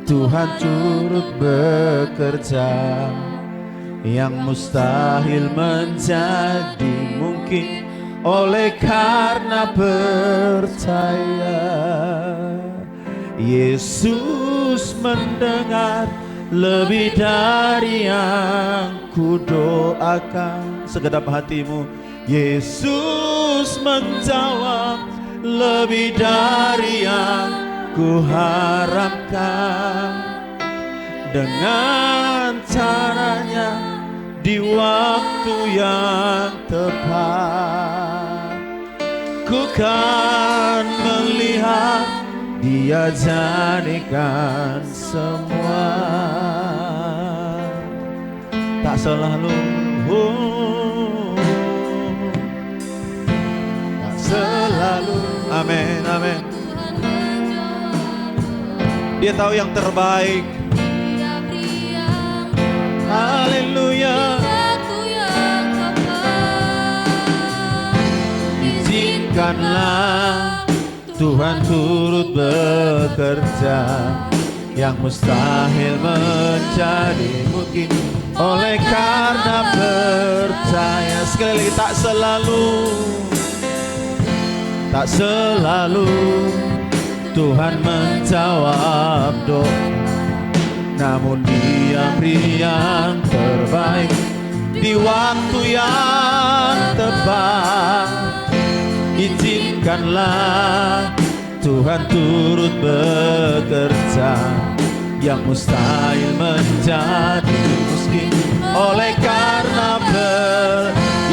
Tuhan turut bekerja, yang mustahil menjadi mungkin oleh karena percaya. Yesus mendengar lebih dari yang kudoakan. Segenap hatimu, Yesus menjawab lebih dari yang kuharapkan. Dengan caranya di waktu yang tepat, ku kan melihat Dia jadikan semua. Tak selalu, tak selalu. Amin, amin. Dia tahu yang terbaik. Haleluya. Izinkanlah Tuhan turut bekerja, yang mustahil menjadi mungkin oleh karena percaya. Sekali lagi, tak selalu Tuhan menjawab doa, namun Dia beri yang terbaik di waktu yang tepat. Izinkanlah Tuhan turut bekerja, yang mustahil menjadi mungkin oleh karena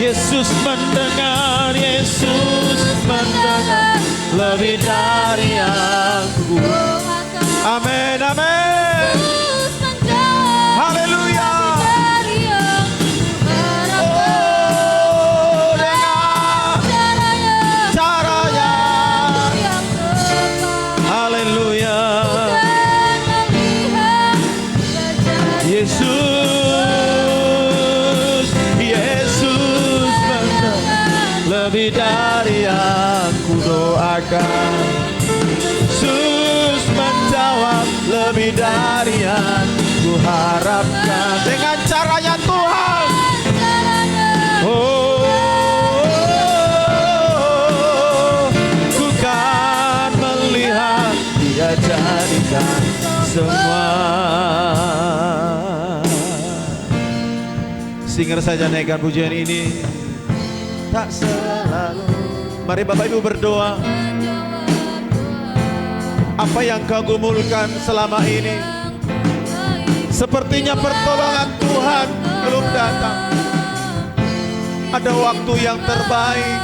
Yesus mendengar, Yesus mendengar lebih dari yang ku. Amin, amin. Haleluya. Oh, dengan caranya. Haleluya. Yesus mendengar lebih dari yang ku doakan. Yesus menjawab lebih dari yang ku harapkan. Dengan caranya Tuhan. dengar saja naikkan pujian ini. Tak selalu. Mari Bapak Ibu berdoa. Apa yang kau gumulkan selama ini, sepertinya pertolongan Tuhan belum datang. Ada waktu yang terbaik.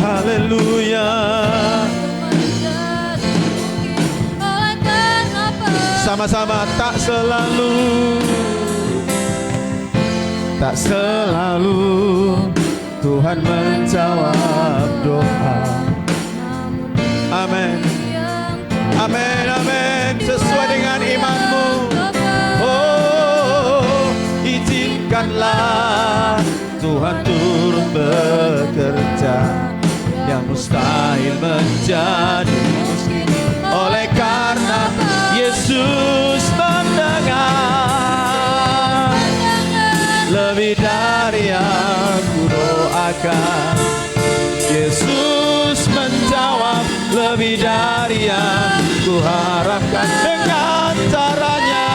Haleluya. Sama-sama. Tak selalu Tuhan menjawab doa. Amin. Amin, amin. Sesuai dengan imanmu. Oh, izinkanlah Tuhan turut bekerja. Yang mustahil menjadi mungkin. Oleh karena Yesus mendengar lebih dari yang ku doakan. Yesus menjawab lebih dari yang ku harapkan. Dengan caranya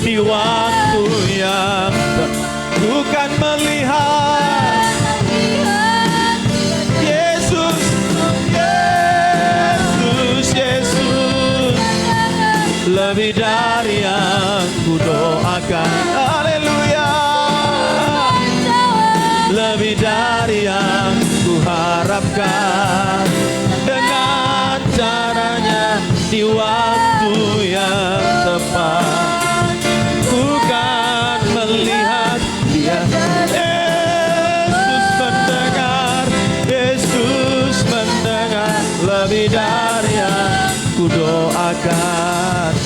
di waktu yang ku kan melihat Yesus, Yesus, Yesus lebih dari yang ku doakan. Haleluya. Lebih dari yang ku harapkan. Dengan caranya di waktu yang tepat ku kan melihat Dia. Yesus mendengar, Yesus mendengar lebih dari yang ku doakan.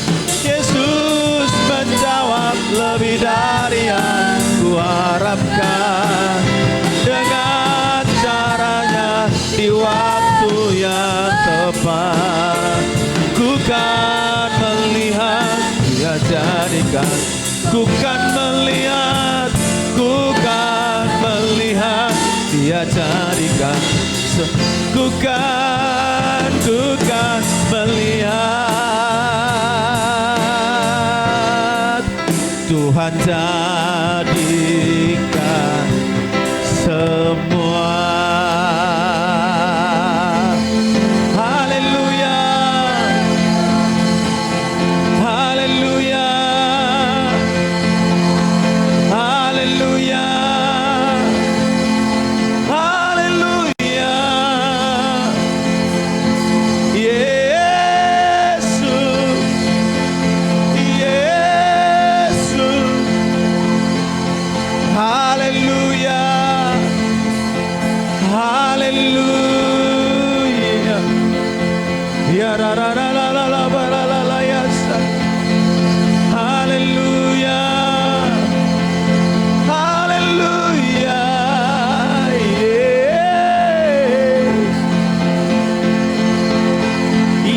Yesus menjawab lebih dari yang ku harapkan. Dengan caranya di waktu yang tepat ku kan melihat Dia jadikan. Ku kan melihat, ku kan melihat Dia jadikan. Ku kan melihat Tuhan jadikan semua. Haleluya. Haleluya. Haleluya. Haleluya. Yesus. Yesus. Haleluya. Haleluya. Ya ra ra ra la la la ba la la la ya sa. Haleluya. Haleluya. Yesus.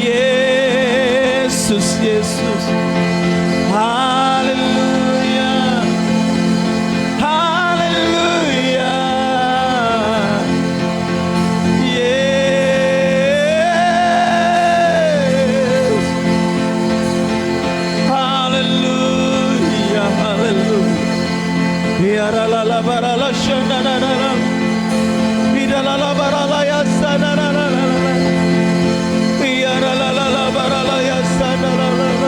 Yesus, Yesus. Haleluya. Haleluya. Haleluya, haleluya. Ya la la la ba la la shana na na na. Ida la la ba la la ya sa na na na na. Ya la la la la ba la la ya sa na na na na.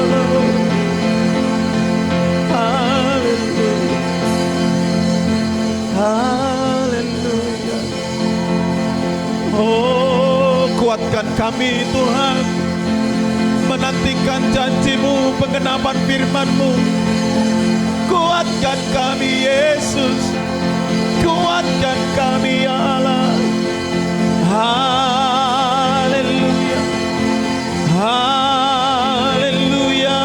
Haleluya. Haleluya. Oh, kuatkan kami Tuhan, menantikan janji-Mu, penggenapan firman-Mu. Kuatkan kami Yesus, kuatkan kami ya Allah. Haleluya. Haleluya.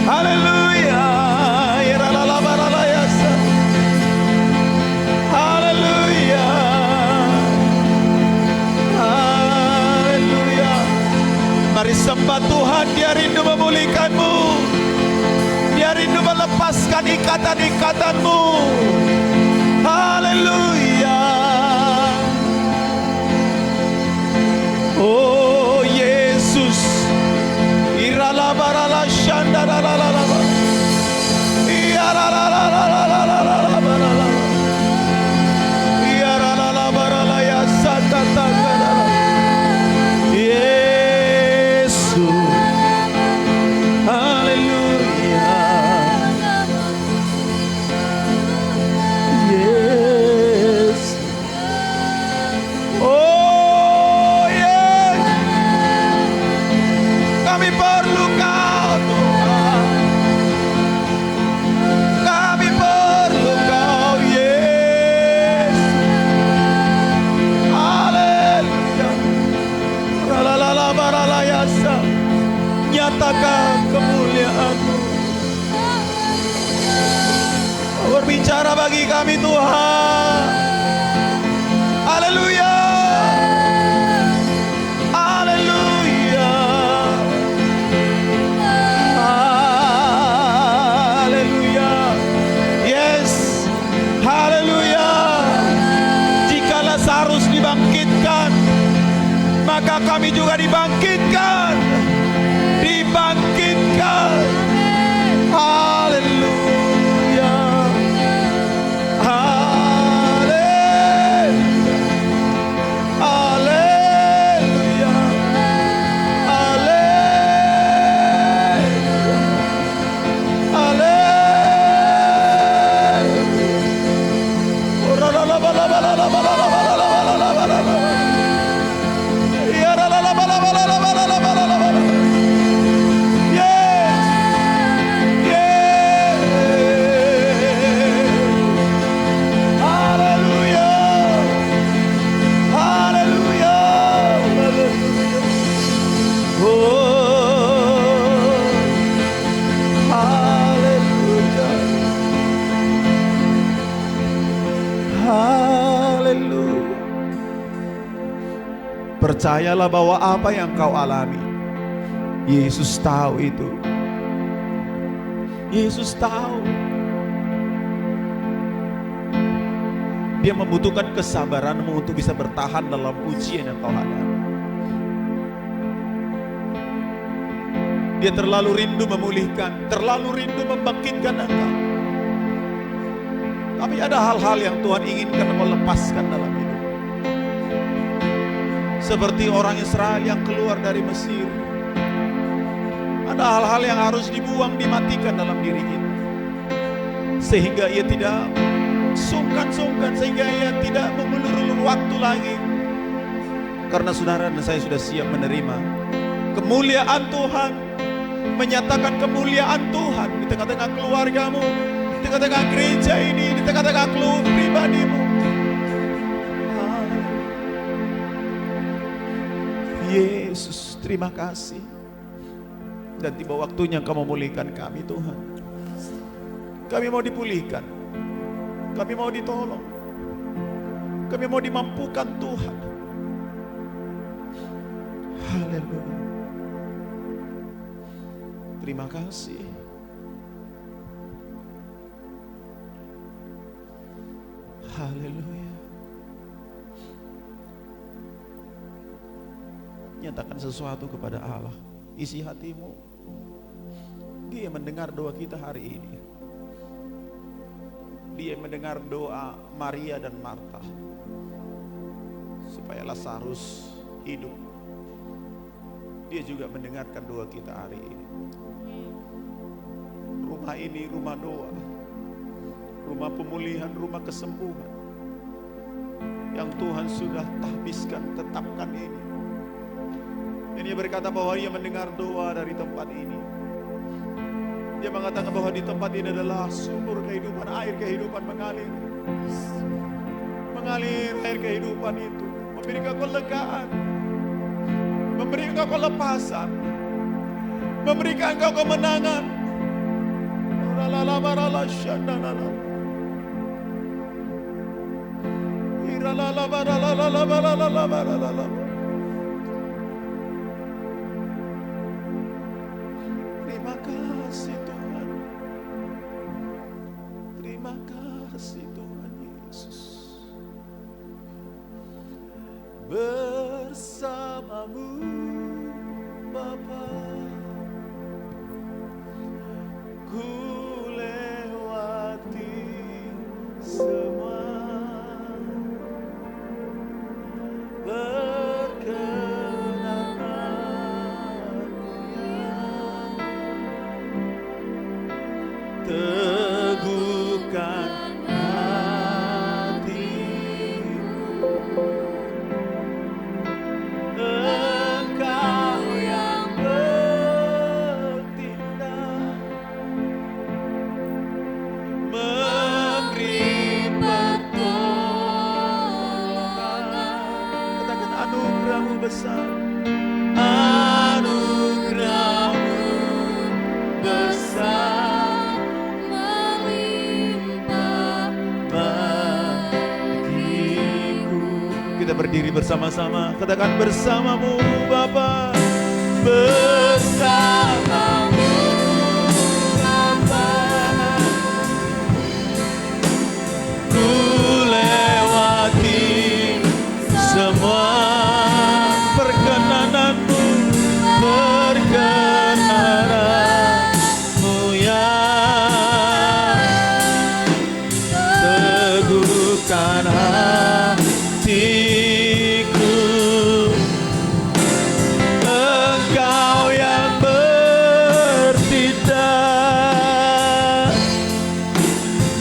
Haleluya. Ya la la la la la ya sa. Haleluya. Haleluya. Mari sembah Tuhan, Dia rindu memulihkan-Mu. Dia rindu melepaskan ikatan-ikatan-Mu. Haleluya. Oh Yesus. Irala barala shandara nyatakan kemuliaan-Mu. Berbicara bagi kami Tuhan. Haleluya. Haleluya. Haleluya. Yes. Haleluya. Jika Lazarus dibangkitkan, maka kami juga dibangkitkan. Dibangkitkan. Haleluya. Percayalah bahwa apa yang kau alami, Yesus tahu itu. Yesus tahu. Dia membutuhkan kesabaranmu untuk bisa bertahan dalam ujian yang kau hadapi. Dia terlalu rindu memulihkan, terlalu rindu membangkitkan engkau. Tapi ada hal-hal yang Tuhan inginkan kau lepaskan dalam hidup. Seperti orang Israel yang keluar dari Mesir. Ada hal-hal yang harus dibuang, dimatikan dalam diri kita. Sehingga ia tidak sungkan-sungkan, sehingga ia tidak mengulur-ulur waktu lagi. Karena saudara dan saya sudah siap menerima kemuliaan Tuhan, menyatakan kemuliaan Tuhan di tengah-tengah keluargamu, di tengah-tengah gereja ini, di tengah-tengah keluarga pribadimu. Yesus, terima kasih. Dan tiba waktunya Kau memulihkan kami Tuhan. Kami mau dipulihkan. Kami mau ditolong. Kami mau dimampukan Tuhan. Haleluya. Terima kasih. Haleluya. Nyatakan sesuatu kepada Allah. Isi hatimu. Dia mendengar doa kita hari ini. Dia mendengar doa Maria dan Marta supaya Lazarus hidup. Dia juga mendengarkan doa kita hari ini. Rumah ini rumah doa, rumah pemulihan, rumah kesembuhan yang Tuhan sudah tahbiskan, tetapkan ini. Dan dia berkata bahwa ia mendengar doa dari tempat ini. Dia mengatakan bahwa di tempat ini adalah sumber kehidupan, air kehidupan mengalir. Mengalir air kehidupan itu, memberikan kelegaan, memberikan kelepasan, memberikan kau kemenangan. Terima kasih Tuhan. Terima kasih Tuhan Yesus. Bersamamu Bapa, ku lewati semua. Teguhkan hatimu, bersama-sama, katakan bersamamu Bapa, bersamamu Bapa, ku lewati semua perkenananmu, perkenananmu ya, teguhkan hatiku, Engkau yang bertindak,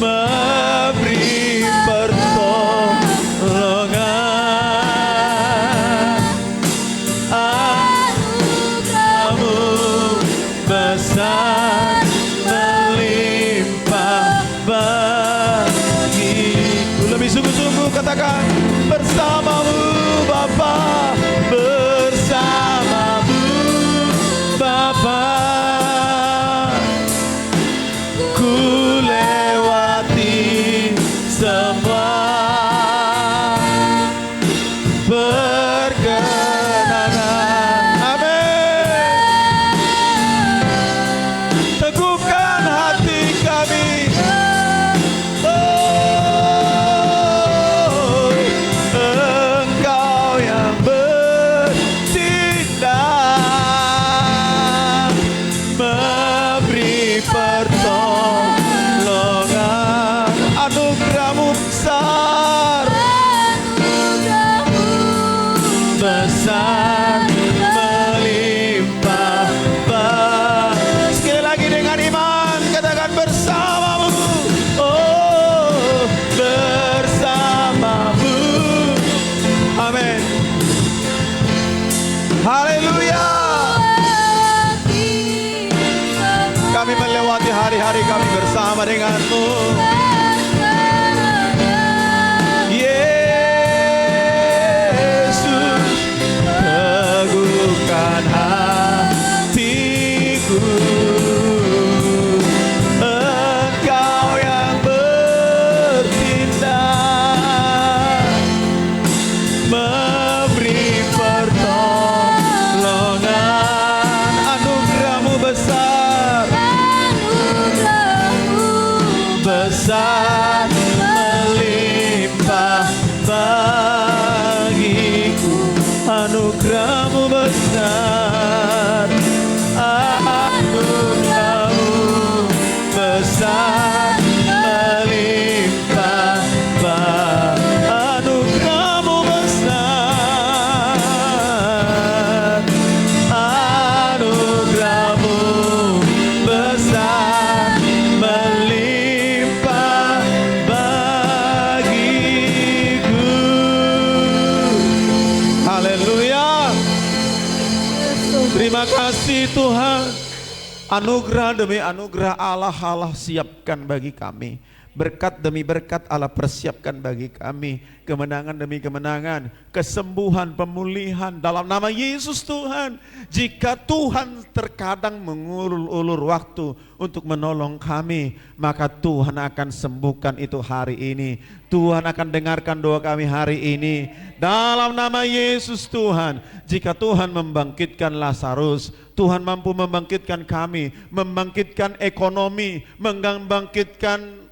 memberi pertolongan, anugerahmu besar melimpah bagiku. Lebih sungguh-sungguh katakan bersamamu Bapa, bersamamu Bapa, ku lewati semua perkenanan. Amin. Teguhkan hati kami. Oh, Engkau yang bertindak, memberi pertolongan, anugerahmu besar, besar melimpah bagiku. Sekali lagi dengan iman katakan bersamamu, oh bersamamu. Amin. Haleluya. Kami melewati hari-hari kami bersama denganmu. Yesus, teguhkan hatiku, Engkau yang bertindak, memberi pertolongan, anugerahmu besar, besar melimpah bagiku, anugerahmu besar, anugerahmu besar melimpah bagiku, anugerahmu besar, anugerahmu besar melimpah bagiku. Haleluya. Terima kasih Tuhan. Anugerah demi anugerah Allah siapkan bagi kami. Berkat demi berkat Allah persiapkan bagi kami. Kemenangan demi kemenangan, kesembuhan, pemulihan dalam nama Yesus Tuhan. Jika Tuhan terkadang mengulur-ulur waktu untuk menolong kami, maka Tuhan akan sembuhkan itu hari ini. Tuhan akan dengarkan doa kami hari ini. Dalam nama Yesus Tuhan, jika Tuhan membangkitkan Lazarus, Tuhan mampu membangkitkan kami, membangkitkan ekonomi, membangkitkan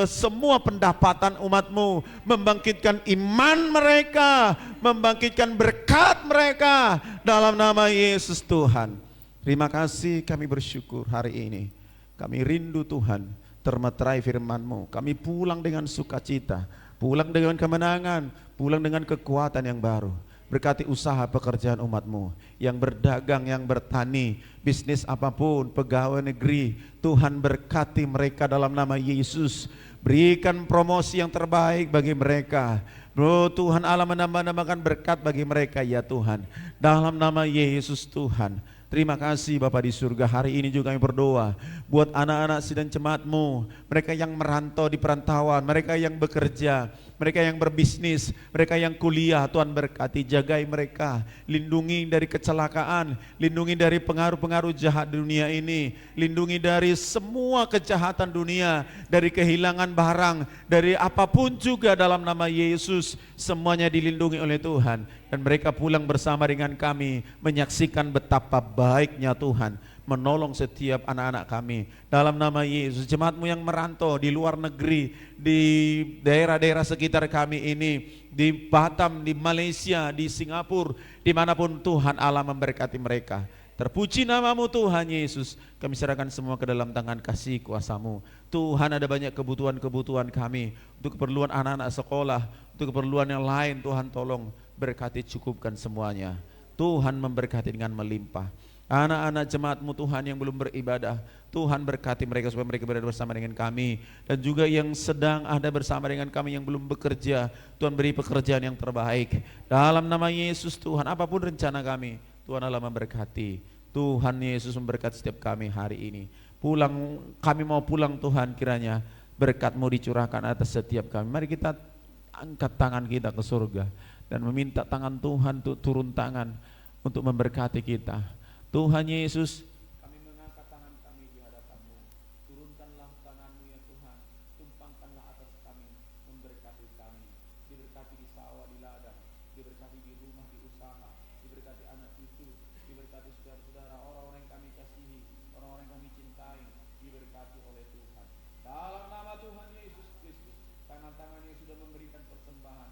semua pendapatan umatmu, membangkitkan iman mereka, membangkitkan berkat mereka dalam nama Yesus Tuhan. Terima kasih, kami bersyukur hari ini. Kami rindu Tuhan, termeterai firman-Mu. Kami pulang dengan sukacita, pulang dengan kemenangan, pulang dengan kekuatan yang baru. Berkati usaha pekerjaan umat-Mu yang berdagang, yang bertani, bisnis apapun, pegawai negeri. Tuhan berkati mereka dalam nama Yesus. Berikan promosi yang terbaik bagi mereka. Tuhan Allah menambah-nambahkan berkat bagi mereka ya Tuhan. Dalam nama Yesus Tuhan. Terima kasih Bapa di surga. Hari ini juga kami berdoa buat anak-anak sidang jemaat-Mu, mereka yang merantau di perantauan, mereka yang bekerja, mereka yang berbisnis, mereka yang kuliah, Tuhan berkati, jagai mereka, lindungi dari kecelakaan, lindungi dari pengaruh-pengaruh jahat di dunia ini, lindungi dari semua kejahatan dunia, dari kehilangan barang, dari apapun juga dalam nama Yesus, semuanya dilindungi oleh Tuhan, dan mereka pulang bersama dengan kami, menyaksikan betapa baiknya Tuhan menolong setiap anak-anak kami dalam nama Yesus. Jemaatmu yang merantau di luar negeri, di daerah-daerah sekitar kami ini, di Batam, di Malaysia, di Singapura, dimanapun Tuhan Allah memberkati mereka. Terpuji namamu Tuhan Yesus. Kami serahkan semua ke dalam tangan kasih kuasa-Mu. Tuhan, ada banyak kebutuhan-kebutuhan kami, untuk keperluan anak-anak sekolah, untuk keperluan yang lain. Tuhan tolong berkati, cukupkan semuanya. Tuhan memberkati dengan melimpah. Anak-anak jemaat-Mu Tuhan yang belum beribadah, Tuhan berkati mereka supaya mereka berada bersama dengan kami. Dan juga yang sedang ada bersama dengan kami yang belum bekerja, Tuhan beri pekerjaan yang terbaik. Dalam nama Yesus Tuhan, apapun rencana kami, Tuhan Allah memberkati. Tuhan Yesus memberkati setiap kami hari ini. Kami mau pulang Tuhan, kiranya berkat-Mu dicurahkan atas setiap kami. Mari kita angkat tangan kita ke surga dan meminta tangan Tuhan untuk turun tangan untuk memberkati kita. Tuhan Yesus, kami mengangkat tangan kami di hadapan-Mu. Turunkanlah tangan-Mu ya Tuhan, tumpangkanlah atas kami, memberkati kami. Diberkati di sawah, di ladang, diberkati di rumah, di usaha, diberkati anak cucu, diberkati saudara-saudara, orang-orang yang kami kasihi, orang-orang yang kami cintai, diberkati oleh Tuhan. Dalam nama Tuhan Yesus Kristus, tangan-tangan yang sudah memberikan persembahan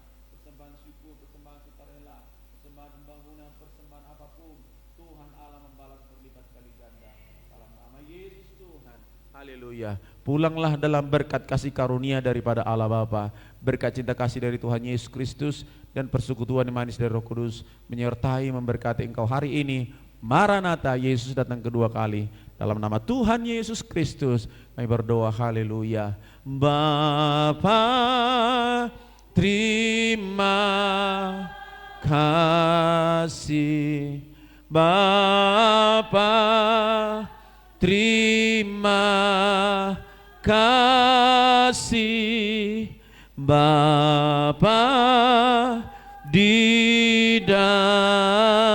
syukur, persembahan sukarela, persembahan pembangunan, persembahan apapun, Tuhan Allah membalas berlipat kali ganda. Dalam nama Yesus Tuhan. Haleluya. Pulanglah dalam berkat kasih karunia daripada Allah Bapa, berkat cinta kasih dari Tuhan Yesus Kristus, dan persekutuan yang manis dari Roh Kudus menyertai memberkati engkau hari ini. Maranatha, Yesus datang kedua kali. Dalam nama Tuhan Yesus Kristus kami berdoa. Haleluya. Bapa, terima kasih. Bapa, terima kasih. Bapa di dalam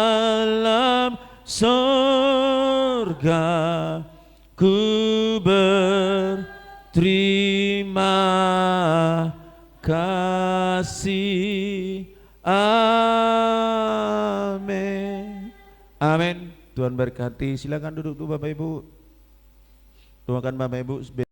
surga, ku berterima kasih. Amin. Amin. Tuhan berkati. Silakan duduk dulu Bapak Ibu. Doakan Bapak Ibu.